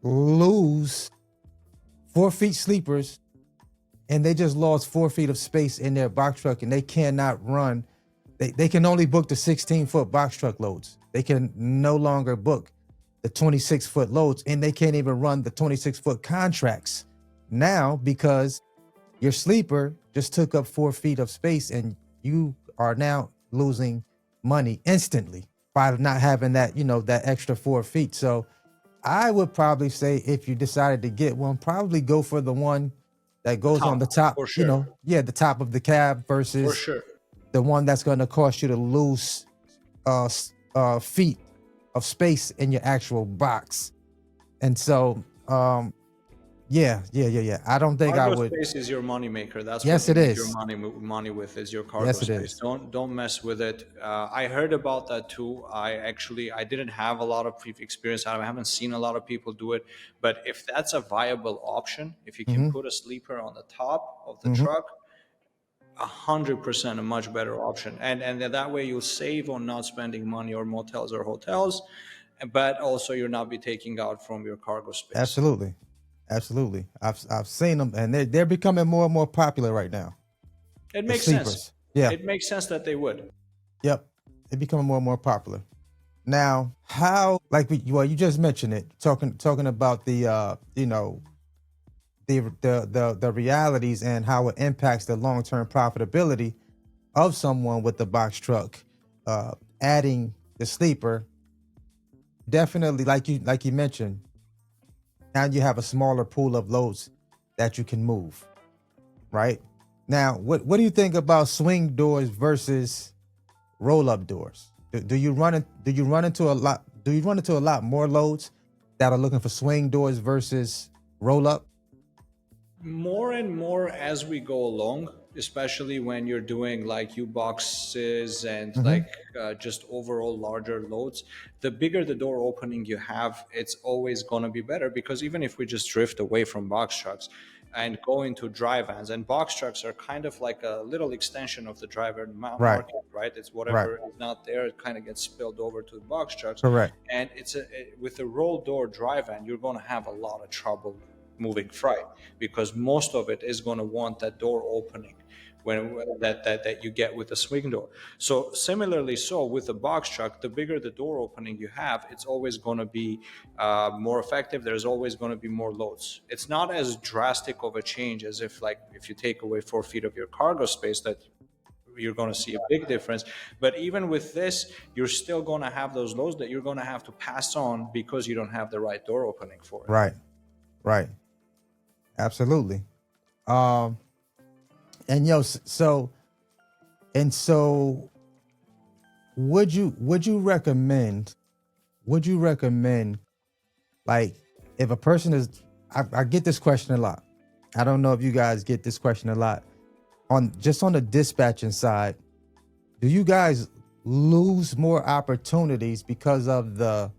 Speaker 2: lose 4 feet sleepers, and they just lost 4 feet of space in their box truck, and they cannot run. They can only book the 16-foot box truck loads. They can no longer book the 26-foot loads, and they can't even run the 26-foot contracts now because your sleeper just took up 4 feet of space, and you are now losing money instantly by not having that, that extra 4 feet. So I would probably say, if you decided to get one, probably go for the one that goes on the top,
Speaker 1: For sure.
Speaker 2: the top of the cab
Speaker 1: For
Speaker 2: versus
Speaker 1: sure.
Speaker 2: the one that's going to cost you to lose feet of space in your actual box. And so, yeah. I don't think I
Speaker 1: Cargo
Speaker 2: would.
Speaker 1: space is your money maker. That's what
Speaker 2: Yes,
Speaker 1: you
Speaker 2: it
Speaker 1: make your
Speaker 2: is.
Speaker 1: money with, is your cargo
Speaker 2: Yes, it
Speaker 1: space.
Speaker 2: is.
Speaker 1: Don't mess with it. I heard about that too. I didn't have a lot of experience. I haven't seen a lot of people do it. But if that's a viable option, if you can
Speaker 2: Mm-hmm.
Speaker 1: put a sleeper on the top of the
Speaker 2: Mm-hmm.
Speaker 1: truck, 100% a much better option. And that way you'll save on not spending money on motels or hotels, but also you'll not be taking out from your cargo space.
Speaker 2: Absolutely. Absolutely. I've seen them, and they're becoming more and more popular right now.
Speaker 1: It
Speaker 2: The
Speaker 1: makes sense.
Speaker 2: sleepers. Yeah.
Speaker 1: It makes sense that they would.
Speaker 2: Yep. They're becoming more and more popular. Now, how, like you just mentioned it, talking about the the realities and how it impacts the long-term profitability of someone with the box truck. Adding the sleeper, definitely, like you mentioned, now you have a smaller pool of loads that you can move. Right? Now, what do you think about swing doors versus roll-up doors? Do you run into a lot? Do you run into a lot more loads that are looking for swing doors versus roll-up?
Speaker 1: More and more as we go along, especially when you're doing like U boxes and
Speaker 2: Mm-hmm.
Speaker 1: like just overall larger loads, the bigger the door opening you have, it's always going to be better, because even if we just drift away from box trucks and go into dry vans, and box trucks are kind of like a little extension of the driver
Speaker 2: Right.
Speaker 1: market, right? It's
Speaker 2: Right.
Speaker 1: whatever is not there, it kind of gets spilled over to the box trucks.
Speaker 2: Correct.
Speaker 1: And with a roll door dry van, you're going to have a lot of trouble moving freight, because most of it is going to want that door opening that you get with the swing door. So similarly, so with the box truck, the bigger the door opening you have, it's always going to be more effective. There's always going to be more loads. It's not as drastic of a change as if you take away 4 feet of your cargo space, that you're going to see a big difference. But even with this, you're still going to have those loads that you're going to have to pass on because you don't have the right door opening for it.
Speaker 2: Right. Right. Absolutely. Um, and so would you recommend like, if a person is, I get this question a lot. I don't know if you guys get this question a lot on the dispatching side. Do you guys lose more opportunities because of the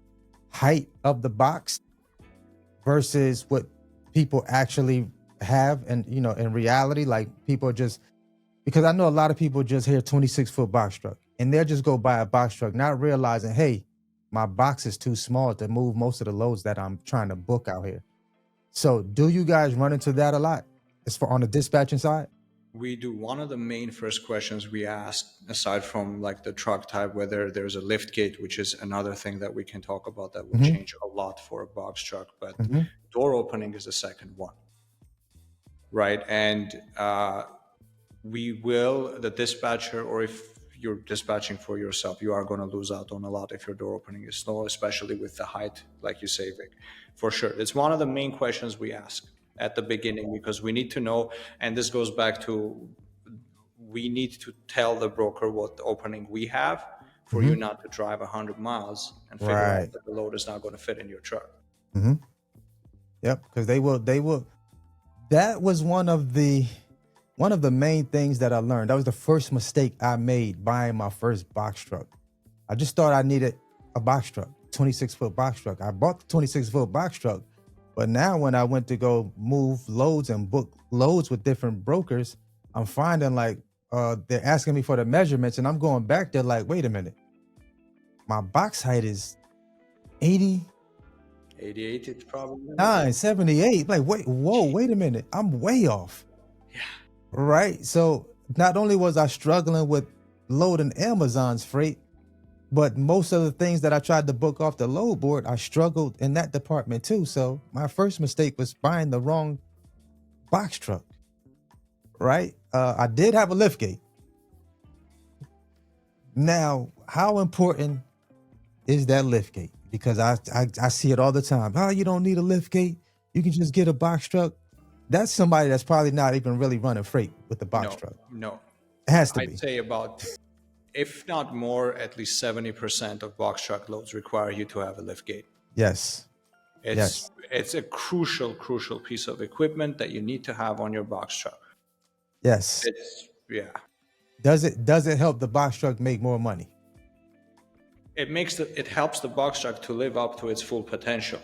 Speaker 2: height of the box? versus what people actually have, and in reality, like people just, because I know a lot of people just hear 26-foot box truck and they'll just go buy a box truck, not realizing, hey, my box is too small to move most of the loads that I'm trying to book out here. So do you guys run into that a lot as far on the dispatching side?
Speaker 1: We do. One of the main first questions we ask, aside from like the truck type, whether there's a lift gate, which is another thing that we can talk about that will
Speaker 2: Mm-hmm.
Speaker 1: change a lot for a box truck, but
Speaker 2: Mm-hmm.
Speaker 1: door opening is the second one, right? And the dispatcher, or if you're dispatching for yourself, you are going to lose out on a lot if your door opening is slow, especially with the height, like you say, Vic. For sure. It's one of the main questions we ask at the beginning, because we need to know, and this goes back to, we need to tell the broker what opening we have for
Speaker 2: Mm-hmm.
Speaker 1: you not to drive 100 miles and figure
Speaker 2: Right.
Speaker 1: out that the load is not going to fit in your truck.
Speaker 2: Mm-hmm. Yep. Because they will. That was one of the main things that I learned. That was the first mistake I made buying my first box truck. I just thought I needed a box truck, 26-foot box truck. I bought the 26-foot box truck, but now when I went to go move loads and book loads with different brokers, I'm finding like they're asking me for the measurements, and I'm going back there like, wait a minute, my box height is 80,
Speaker 1: 88, it's probably
Speaker 2: 78. Like, wait a minute, I'm way off.
Speaker 1: Yeah.
Speaker 2: Right. So not only was I struggling with loading Amazon's freight, but most of the things that I tried to book off the load board, I struggled in that department too. So my first mistake was buying the wrong box truck. Right. I did have a lift gate. Now, how important is that lift gate? Because I see it all the time. Oh, you don't need a lift gate. You can just get a box truck. That's somebody that's probably not even really running freight with the box truck.
Speaker 1: No.
Speaker 2: It has to be.
Speaker 1: I'd say about, if not more, at least 70% of box truck loads require you to have a lift gate.
Speaker 2: Yes.
Speaker 1: It's a crucial piece of equipment that you need to have on your box truck.
Speaker 2: Yes. Does it help the box truck make more money?
Speaker 1: It helps the box truck to live up to its full potential.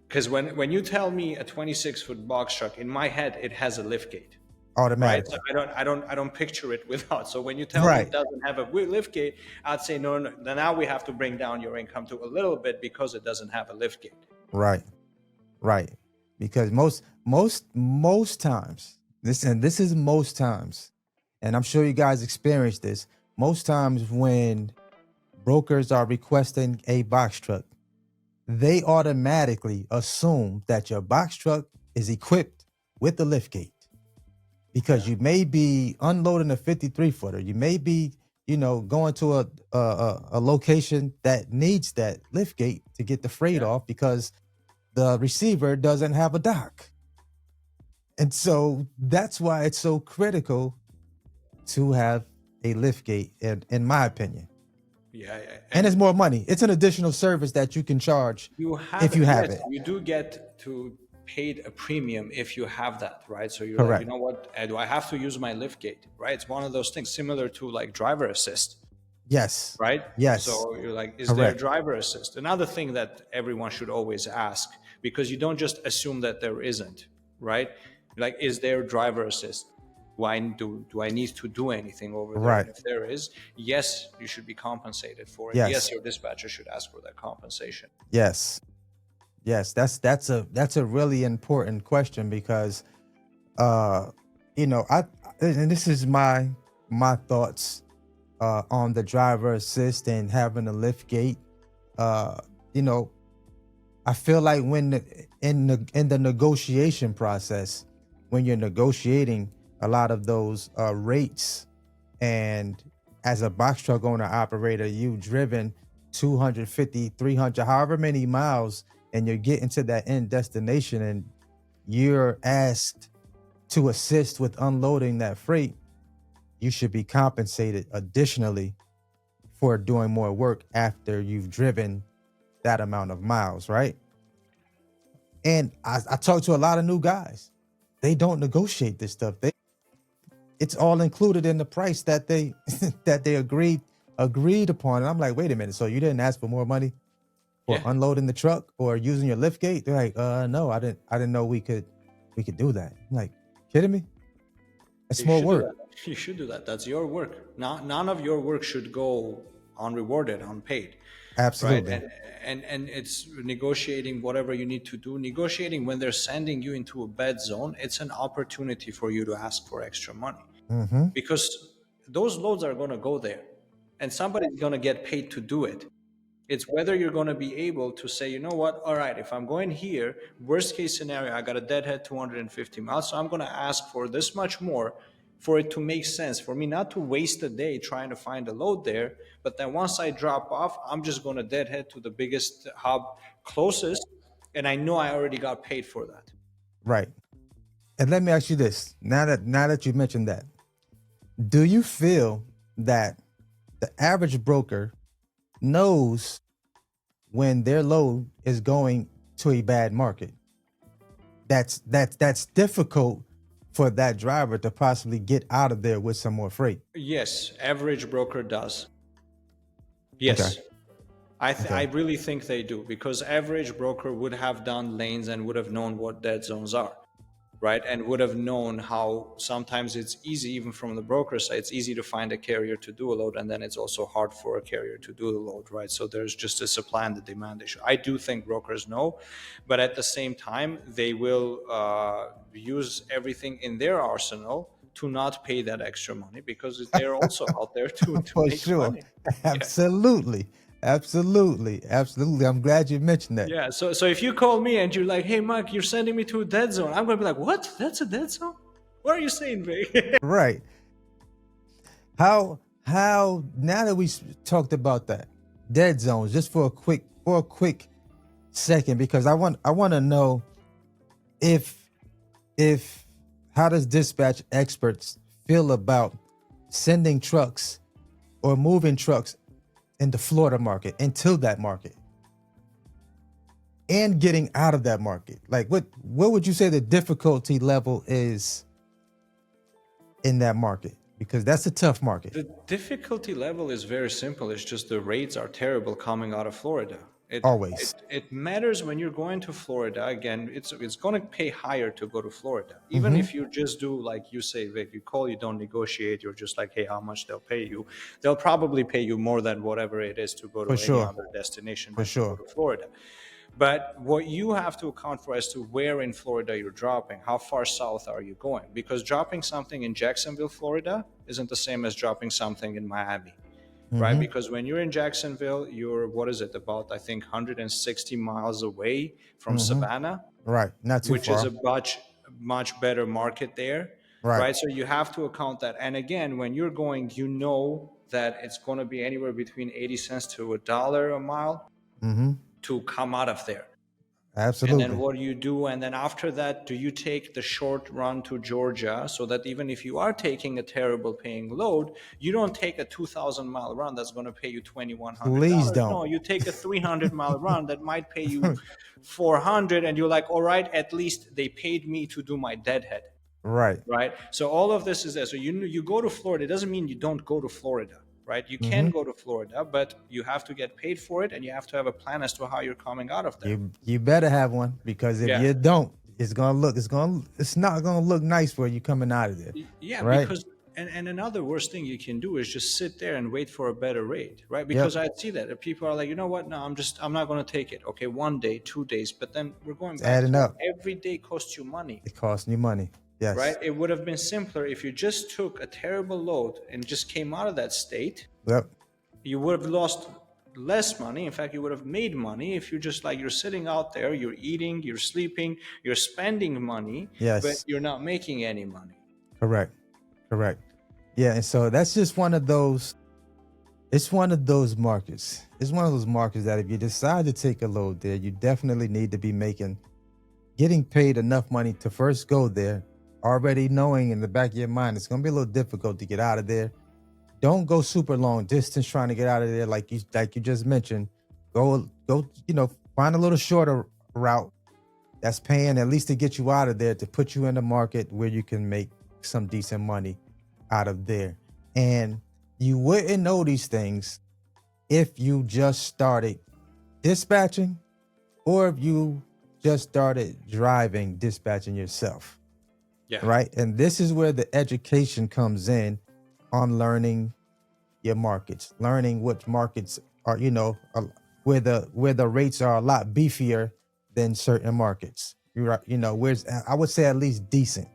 Speaker 1: Because when you tell me a 26-foot box truck, in my head it has a lift gate.
Speaker 2: Automatically.
Speaker 1: Right? So I don't picture it without. So when you tell me it doesn't have a lift gate, I'd say no. Then now we have to bring down your income to a little bit because it doesn't have a lift gate.
Speaker 2: Right. Because most times, this is most times, and I'm sure you guys experience this. Most times when brokers are requesting a box truck, they automatically assume that your box truck is equipped with the lift gate, because you may be unloading a 53-footer. You may be, going to a location that needs that lift gate to get the freight off because the receiver doesn't have a dock. And so that's why it's so critical to have a lift gate, in my opinion. And it's more money. It's an additional service that you can charge if you have it.
Speaker 1: You do get to paid a premium if you have that, right? So you're
Speaker 2: Correct.
Speaker 1: like, you know what? Do I have to use my lift gate, right? It's one of those things similar to like driver assist.
Speaker 2: Yes.
Speaker 1: Right?
Speaker 2: Yes.
Speaker 1: So you're like, is there driver assist? Another thing that everyone should always ask, because you don't just assume that there isn't, right? Like, is there driver assist? Do I need to do anything over there?
Speaker 2: Right.
Speaker 1: And if there is, yes, you should be compensated for it. Yes, your dispatcher should ask for that compensation.
Speaker 2: Yes. That's a really important question, because and this is my thoughts on the driver assist and having a lift gate. I feel like when in the negotiation process, when you're negotiating a lot of those rates, and as a box truck owner operator, you've driven 250, 300, however many miles, and you're getting to that end destination, and you're asked to assist with unloading that freight, you should be compensated additionally for doing more work after you've driven that amount of miles, right? And I talk to a lot of new guys. They don't negotiate this stuff. It's all included in the price that they agreed upon. And I'm like, wait a minute. So you didn't ask for more money? for
Speaker 1: Yeah,
Speaker 2: unloading the truck or using your lift gate? They're like, no, I didn't know we could do that. I'm like, kidding me? That's
Speaker 1: you
Speaker 2: more
Speaker 1: should do
Speaker 2: work.
Speaker 1: that. You should do that. That's your work. None of your work should go unrewarded, unpaid, right?
Speaker 2: Absolutely.
Speaker 1: And it's negotiating whatever you need to do. Negotiating when they're sending you into a bad zone, it's an opportunity for you to ask for extra money
Speaker 2: Mm-hmm.
Speaker 1: because those loads are going to go there, and somebody's going to get paid to do it. It's whether you're going to be able to say, you know what, all right, if I'm going here, worst case scenario, I got a deadhead 250 miles, so I'm going to ask for this much more for it to make sense for me not to waste a day trying to find a load there. But then once I drop off, I'm just going to deadhead to the biggest hub closest, and I know I already got paid for that.
Speaker 2: Right. And let me ask you this: now that you mentioned that, do you feel that the average broker knows when their load is going to a bad market? That's difficult for that driver to possibly get out of there with some more freight.
Speaker 1: Yes, average broker does.
Speaker 2: Okay.
Speaker 1: Yes. I
Speaker 2: Okay.
Speaker 1: really think they do, because average broker would have done lanes and would have known what dead zones are, right? And would have known how sometimes it's easy, even from the broker side, it's easy to find a carrier to do a load, and then it's also hard for a carrier to do the load, right? So there's just a supply and the demand issue. I do think brokers know, but at the same time, they will use everything in their arsenal to not pay that extra money, because they're also out there to
Speaker 2: For
Speaker 1: make
Speaker 2: sure.
Speaker 1: money. Yeah.
Speaker 2: Absolutely. Absolutely. Absolutely. I'm glad you mentioned that.
Speaker 1: Yeah, so if you call me and you're like, "Hey, Mike, you're sending me to a dead zone," I'm gonna be like, "What? That's a dead zone? What are you saying, Vic?"
Speaker 2: Right. How now that we talked about that dead zones, just for a quick second, because I want to know if if how does dispatch experts feel about sending trucks or moving trucks in the Florida market, into that market, and getting out of that market? Like, what would you say the difficulty level is in that market? Because that's a tough market.
Speaker 1: The difficulty level is very simple. It's just the rates are terrible coming out of Florida.
Speaker 2: Always.
Speaker 1: It matters when you're going to Florida. Again, it's going to pay higher to go to Florida. Even
Speaker 2: Mm-hmm.
Speaker 1: if you just do like you say, Vic, you call, you don't negotiate. You're just like, hey, how much they'll pay you? They'll probably pay you more than whatever it is to go
Speaker 2: For
Speaker 1: to any
Speaker 2: sure.
Speaker 1: other destination
Speaker 2: For
Speaker 1: than to go
Speaker 2: sure.
Speaker 1: to Florida. But what you have to account for as to where in Florida you're dropping, how far south are you going? Because dropping something in Jacksonville, Florida isn't the same as dropping something in Miami, right?
Speaker 2: Mm-hmm.
Speaker 1: Because when you're in Jacksonville, you're, what is it, about, I think, 160 miles away from
Speaker 2: Mm-hmm.
Speaker 1: Savannah,
Speaker 2: Right. Not too
Speaker 1: which is
Speaker 2: far.
Speaker 1: a much better market there,
Speaker 2: Right.
Speaker 1: right? So you have to account that. And again, when you're going, you know that it's going to be anywhere between 80 cents to $1 a mile
Speaker 2: Mm-hmm.
Speaker 1: to come out of there. And then
Speaker 2: Absolutely.
Speaker 1: what do you do? And then after that, do you take the short run to Georgia, so that even if you are taking a terrible paying load, you don't take a 2,000-mile run that's going to pay you
Speaker 2: Please
Speaker 1: $2,100.
Speaker 2: don't.
Speaker 1: No, you take a 300-mile run that might pay you 400, and you're like, all right, at least they paid me to do my deadhead,
Speaker 2: Right.
Speaker 1: right? So all of this is there. So you go to Florida. It doesn't mean you don't go to Florida, right? You
Speaker 2: Mm-hmm.
Speaker 1: can go to Florida, but you have to get paid for it, and you have to have a plan as to how you're coming out of there.
Speaker 2: You better have one, because if
Speaker 1: Yeah.
Speaker 2: you don't, it's not gonna look nice for you coming out of there.
Speaker 1: Yeah,
Speaker 2: Right.
Speaker 1: because and another worst thing you can do is just sit there and wait for a better rate, right? Because I see that people are like, you know what? No, I'm not going to take it. Okay, 1 day, 2 days, but then we're going
Speaker 2: It's
Speaker 1: back
Speaker 2: adding
Speaker 1: to
Speaker 2: up.
Speaker 1: every day costs you money,
Speaker 2: It costs you money. Yes.
Speaker 1: right? It would have been simpler if you just took a terrible load and just came out of that state.
Speaker 2: Yep.
Speaker 1: You would have lost less money. In fact, you would have made money if you just, like, you're sitting out there, you're eating, you're sleeping, you're spending money,
Speaker 2: Yes.
Speaker 1: but you're not making any money.
Speaker 2: Correct. Correct. Yeah. And so that's just one of those. It's one of those markets. It's one of those markets that if you decide to take a load there, you definitely need to be getting paid enough money to first go there, already knowing in the back of your mind it's going to be a little difficult to get out of there. Don't go super long distance trying to get out of there, like you just mentioned. Go, find a little shorter route that's paying at least to get you out of there, to put you in the market where you can make some decent money out of there. And you wouldn't know these things if you just started dispatching, or if you just started driving dispatching yourself,
Speaker 1: Yeah.
Speaker 2: right? And this is where the education comes in on learning your markets, learning which markets are, where the rates are a lot beefier than certain markets. You're right, where's, I would say, at least decent.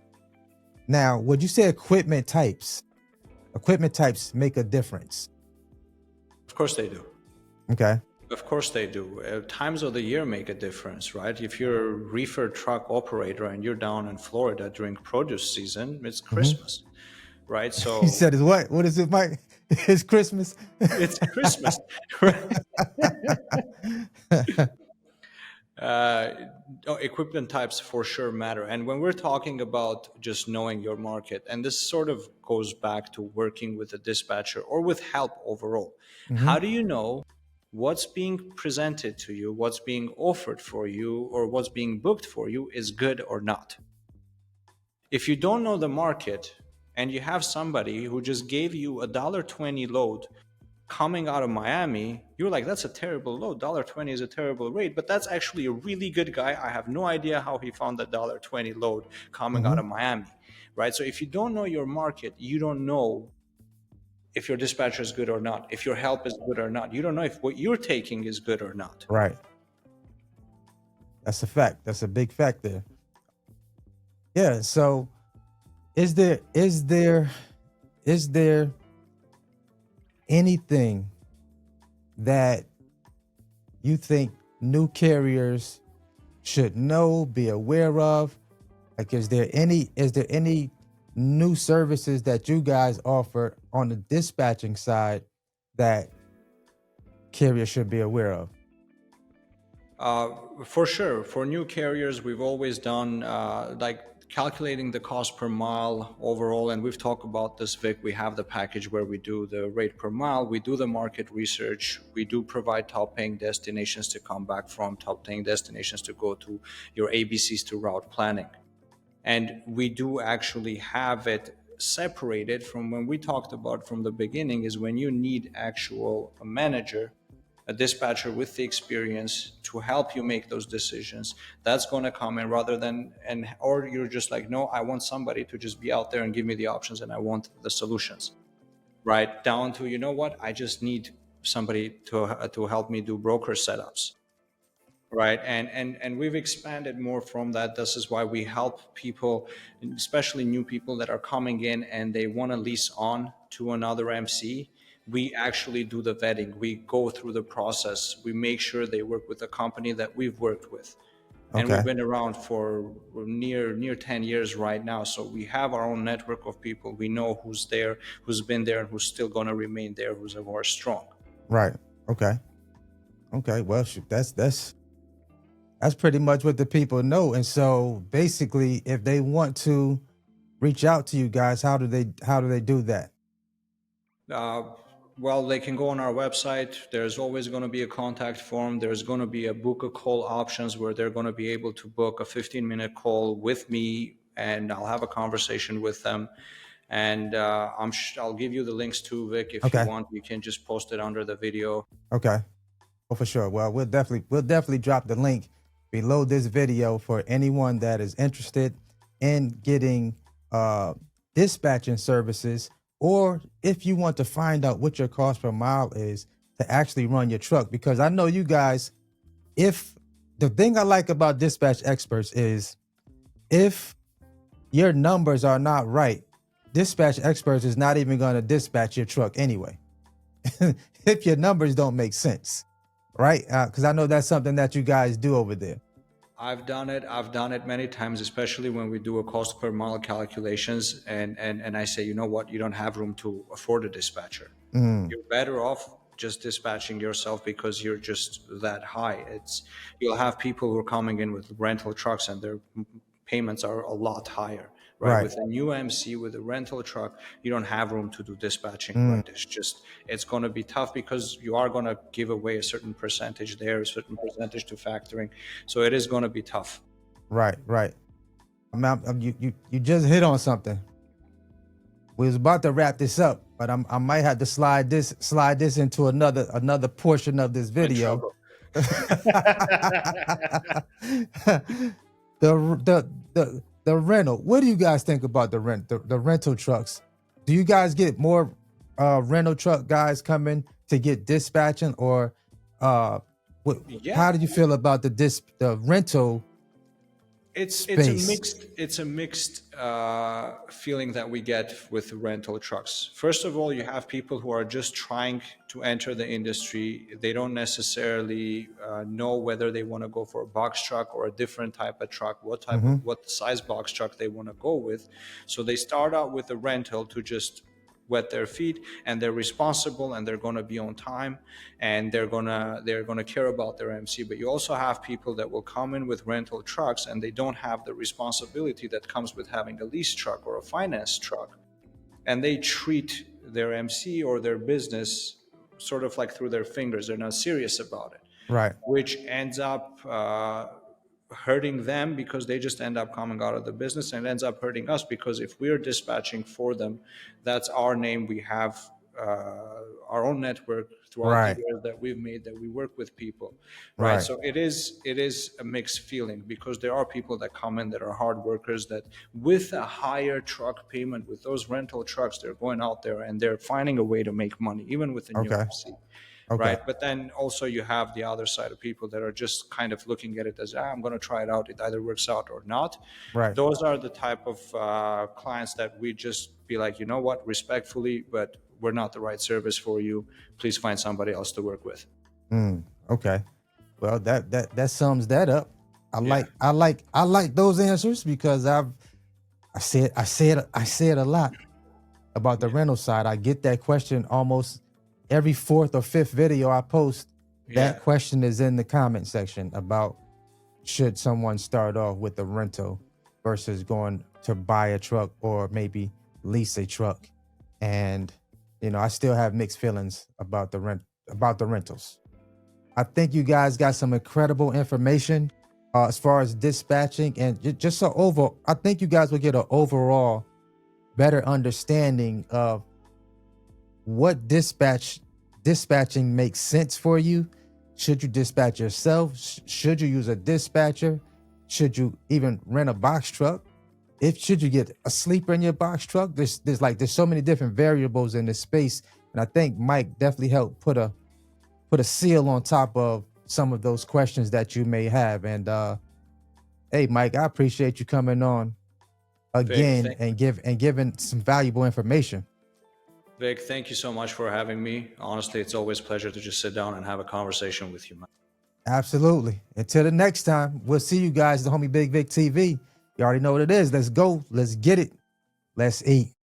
Speaker 2: Now, would you say equipment types make a difference?
Speaker 1: Of course they do.
Speaker 2: Okay.
Speaker 1: Of course they do. Times of the year make a difference, right? If you're a reefer truck operator and you're down in Florida during produce season, it's Christmas, right?
Speaker 2: He
Speaker 1: So
Speaker 2: said, "Is what? What is it, Mike? It's Christmas."
Speaker 1: it's Christmas, right? Equipment types for sure matter. And when we're talking about just knowing your market, and this sort of goes back to working with a dispatcher or with help overall,
Speaker 2: Hmm.
Speaker 1: how do you know what's being presented to you, what's being offered for you, or what's being booked for you is good or not? If you don't know the market and you have somebody who just gave you $1.20 load coming out of Miami, you're like, that's a terrible load. $1.20 is a terrible rate, but that's actually a really good guy. I have no idea how he found that $1.20 load coming out
Speaker 2: Hmm.
Speaker 1: of Miami, right? So if you don't know your market, you don't know if your dispatcher is good or not, if your help is good or not. You don't know if what you're taking is good or not.
Speaker 2: Right. That's a fact. That's a big fact there. Yeah. So, is there anything that you think new carriers should know, be aware of? Like, is there any new services that you guys offer on the dispatching side that carriers should be aware of?
Speaker 1: For sure. For new carriers, we've always done like calculating the cost per mile overall. And we've talked about this, Vic. We have the package where we do the rate per mile, we do the market research, we do provide top paying destinations to come back from, top paying destinations to go to, your ABCs to route planning. And we do actually have it separated from when we talked about from the beginning is when you need actual a manager, a dispatcher with the experience to help you make those decisions. That's going to come in rather than, and or you're just like, no, I want somebody to just be out there and give me the options and I want the solutions, right? Down to, you know what, I just need somebody to help me do broker setups, right? And we've expanded more from that. This is why we help people, especially new people that are coming in and they want to lease on to another MC. We actually do the vetting, we go through the process, we make sure they work with a company that we've worked with, and
Speaker 2: Okay.
Speaker 1: we've been around for near 10 years right now. So we have our own network of people. We know who's there, who's been there, and who's still going to remain there, who's more strong.
Speaker 2: Right. Okay. Okay. Well, shoot, that's pretty much what the people know. And so basically, if they want to reach out to you guys, how do they do that?
Speaker 1: Well, they can go on our website. There's always going to be a contact form. There's going to be a book a call options where they're going to be able to book a 15-minute call with me, and I'll have a conversation with them. And I'll give you the links too, Vic. If you
Speaker 2: Okay.
Speaker 1: want, you can just post it under the video.
Speaker 2: Okay. Well, for sure. Well, we'll definitely drop the link below this video for anyone that is interested in getting dispatching services, or if you want to find out what your cost per mile is to actually run your truck. Because I know you guys, if the thing I like about dispatch experts is if your numbers are not right, dispatch experts is not even going to dispatch your truck anyway. If your numbers don't make sense, right? Because I know that's something that you guys do over there.
Speaker 1: I've done it many times, especially when we do a cost per mile calculations, and I say, you know what, you don't have room to afford a dispatcher. You're better off just dispatching yourself because you're just that high. You'll have people who are coming in with rental trucks and their payments are a lot higher, right?
Speaker 2: Right.
Speaker 1: With a new MC with a rental truck, you don't have room to do dispatching, right? It's going to be tough because you are going to give away a certain percentage there, a certain percentage to factoring. So it is going to be tough.
Speaker 2: Right. You just hit on something. We was about to wrap this up, but I might have to slide this into another portion of this video. The rental. What do you guys think about the rental trucks? Do you guys get more rental truck guys coming to get dispatching, or what,
Speaker 1: Yeah,
Speaker 2: how do you feel about the rental space?
Speaker 1: it's a mixed feeling that we get with rental trucks. First of all, you have people who are just trying to enter the industry. They don't necessarily know whether they want to go for a box truck or a different type of truck, what size box truck they want to go with. So they start out with a rental to just wet their feet, and they're responsible, and they're going to be on time, and they're going to care about their MC. But you also have people that will come in with rental trucks, and they don't have the responsibility that comes with having a lease truck or a finance truck, and they treat their MC or their business sort of like through their fingers. They're not serious about it,
Speaker 2: Right.
Speaker 1: which ends up hurting them, because they just end up coming out of the business, and it ends up hurting us, because if we're dispatching for them, that's our name. We have our own network throughout
Speaker 2: Right.
Speaker 1: the years that we've made, that we work with people, right?
Speaker 2: Right.
Speaker 1: So it is a mixed feeling, because there are people that come in that are hard workers, that with a higher truck payment, with those rental trucks, they're going out there and they're finding a way to make money, even with a new
Speaker 2: Okay.
Speaker 1: MC.
Speaker 2: Okay.
Speaker 1: Right. But then also you have the other side of people that are just kind of looking at it as, I'm going to try it out. It either works out or not.
Speaker 2: Right.
Speaker 1: Those are the type of clients that we just be like, you know what, respectfully, but we're not the right service for you. Please find somebody else to work with.
Speaker 2: Okay. Well, that sums that up. I
Speaker 1: Yeah.
Speaker 2: like those answers, because I say it a lot about the rental side. I get that question almost every fourth or fifth video I post. That
Speaker 1: Yeah.
Speaker 2: question is in the comment section about, should someone start off with a rental versus going to buy a truck or maybe lease a truck. And I still have mixed feelings about the rentals. I think you guys got some incredible information as far as dispatching, and just so I think you guys will get an overall better understanding of what dispatching makes sense for you. Should you dispatch yourself? Should you use a dispatcher? Should you even rent a box truck? Should you get a sleeper in your box truck? There's so many different variables in this space, and I think Mike definitely helped put a seal on top of some of those questions that you may have. And hey, Mike, I appreciate you coming on again and giving some valuable information.
Speaker 1: Vic, thank you so much for having me. Honestly, it's always a pleasure to just sit down and have a conversation with you, man.
Speaker 2: Absolutely. Until the next time, we'll see you guys, the homie Bigg Vic TV. You already know what it is. Let's go. Let's get it. Let's eat.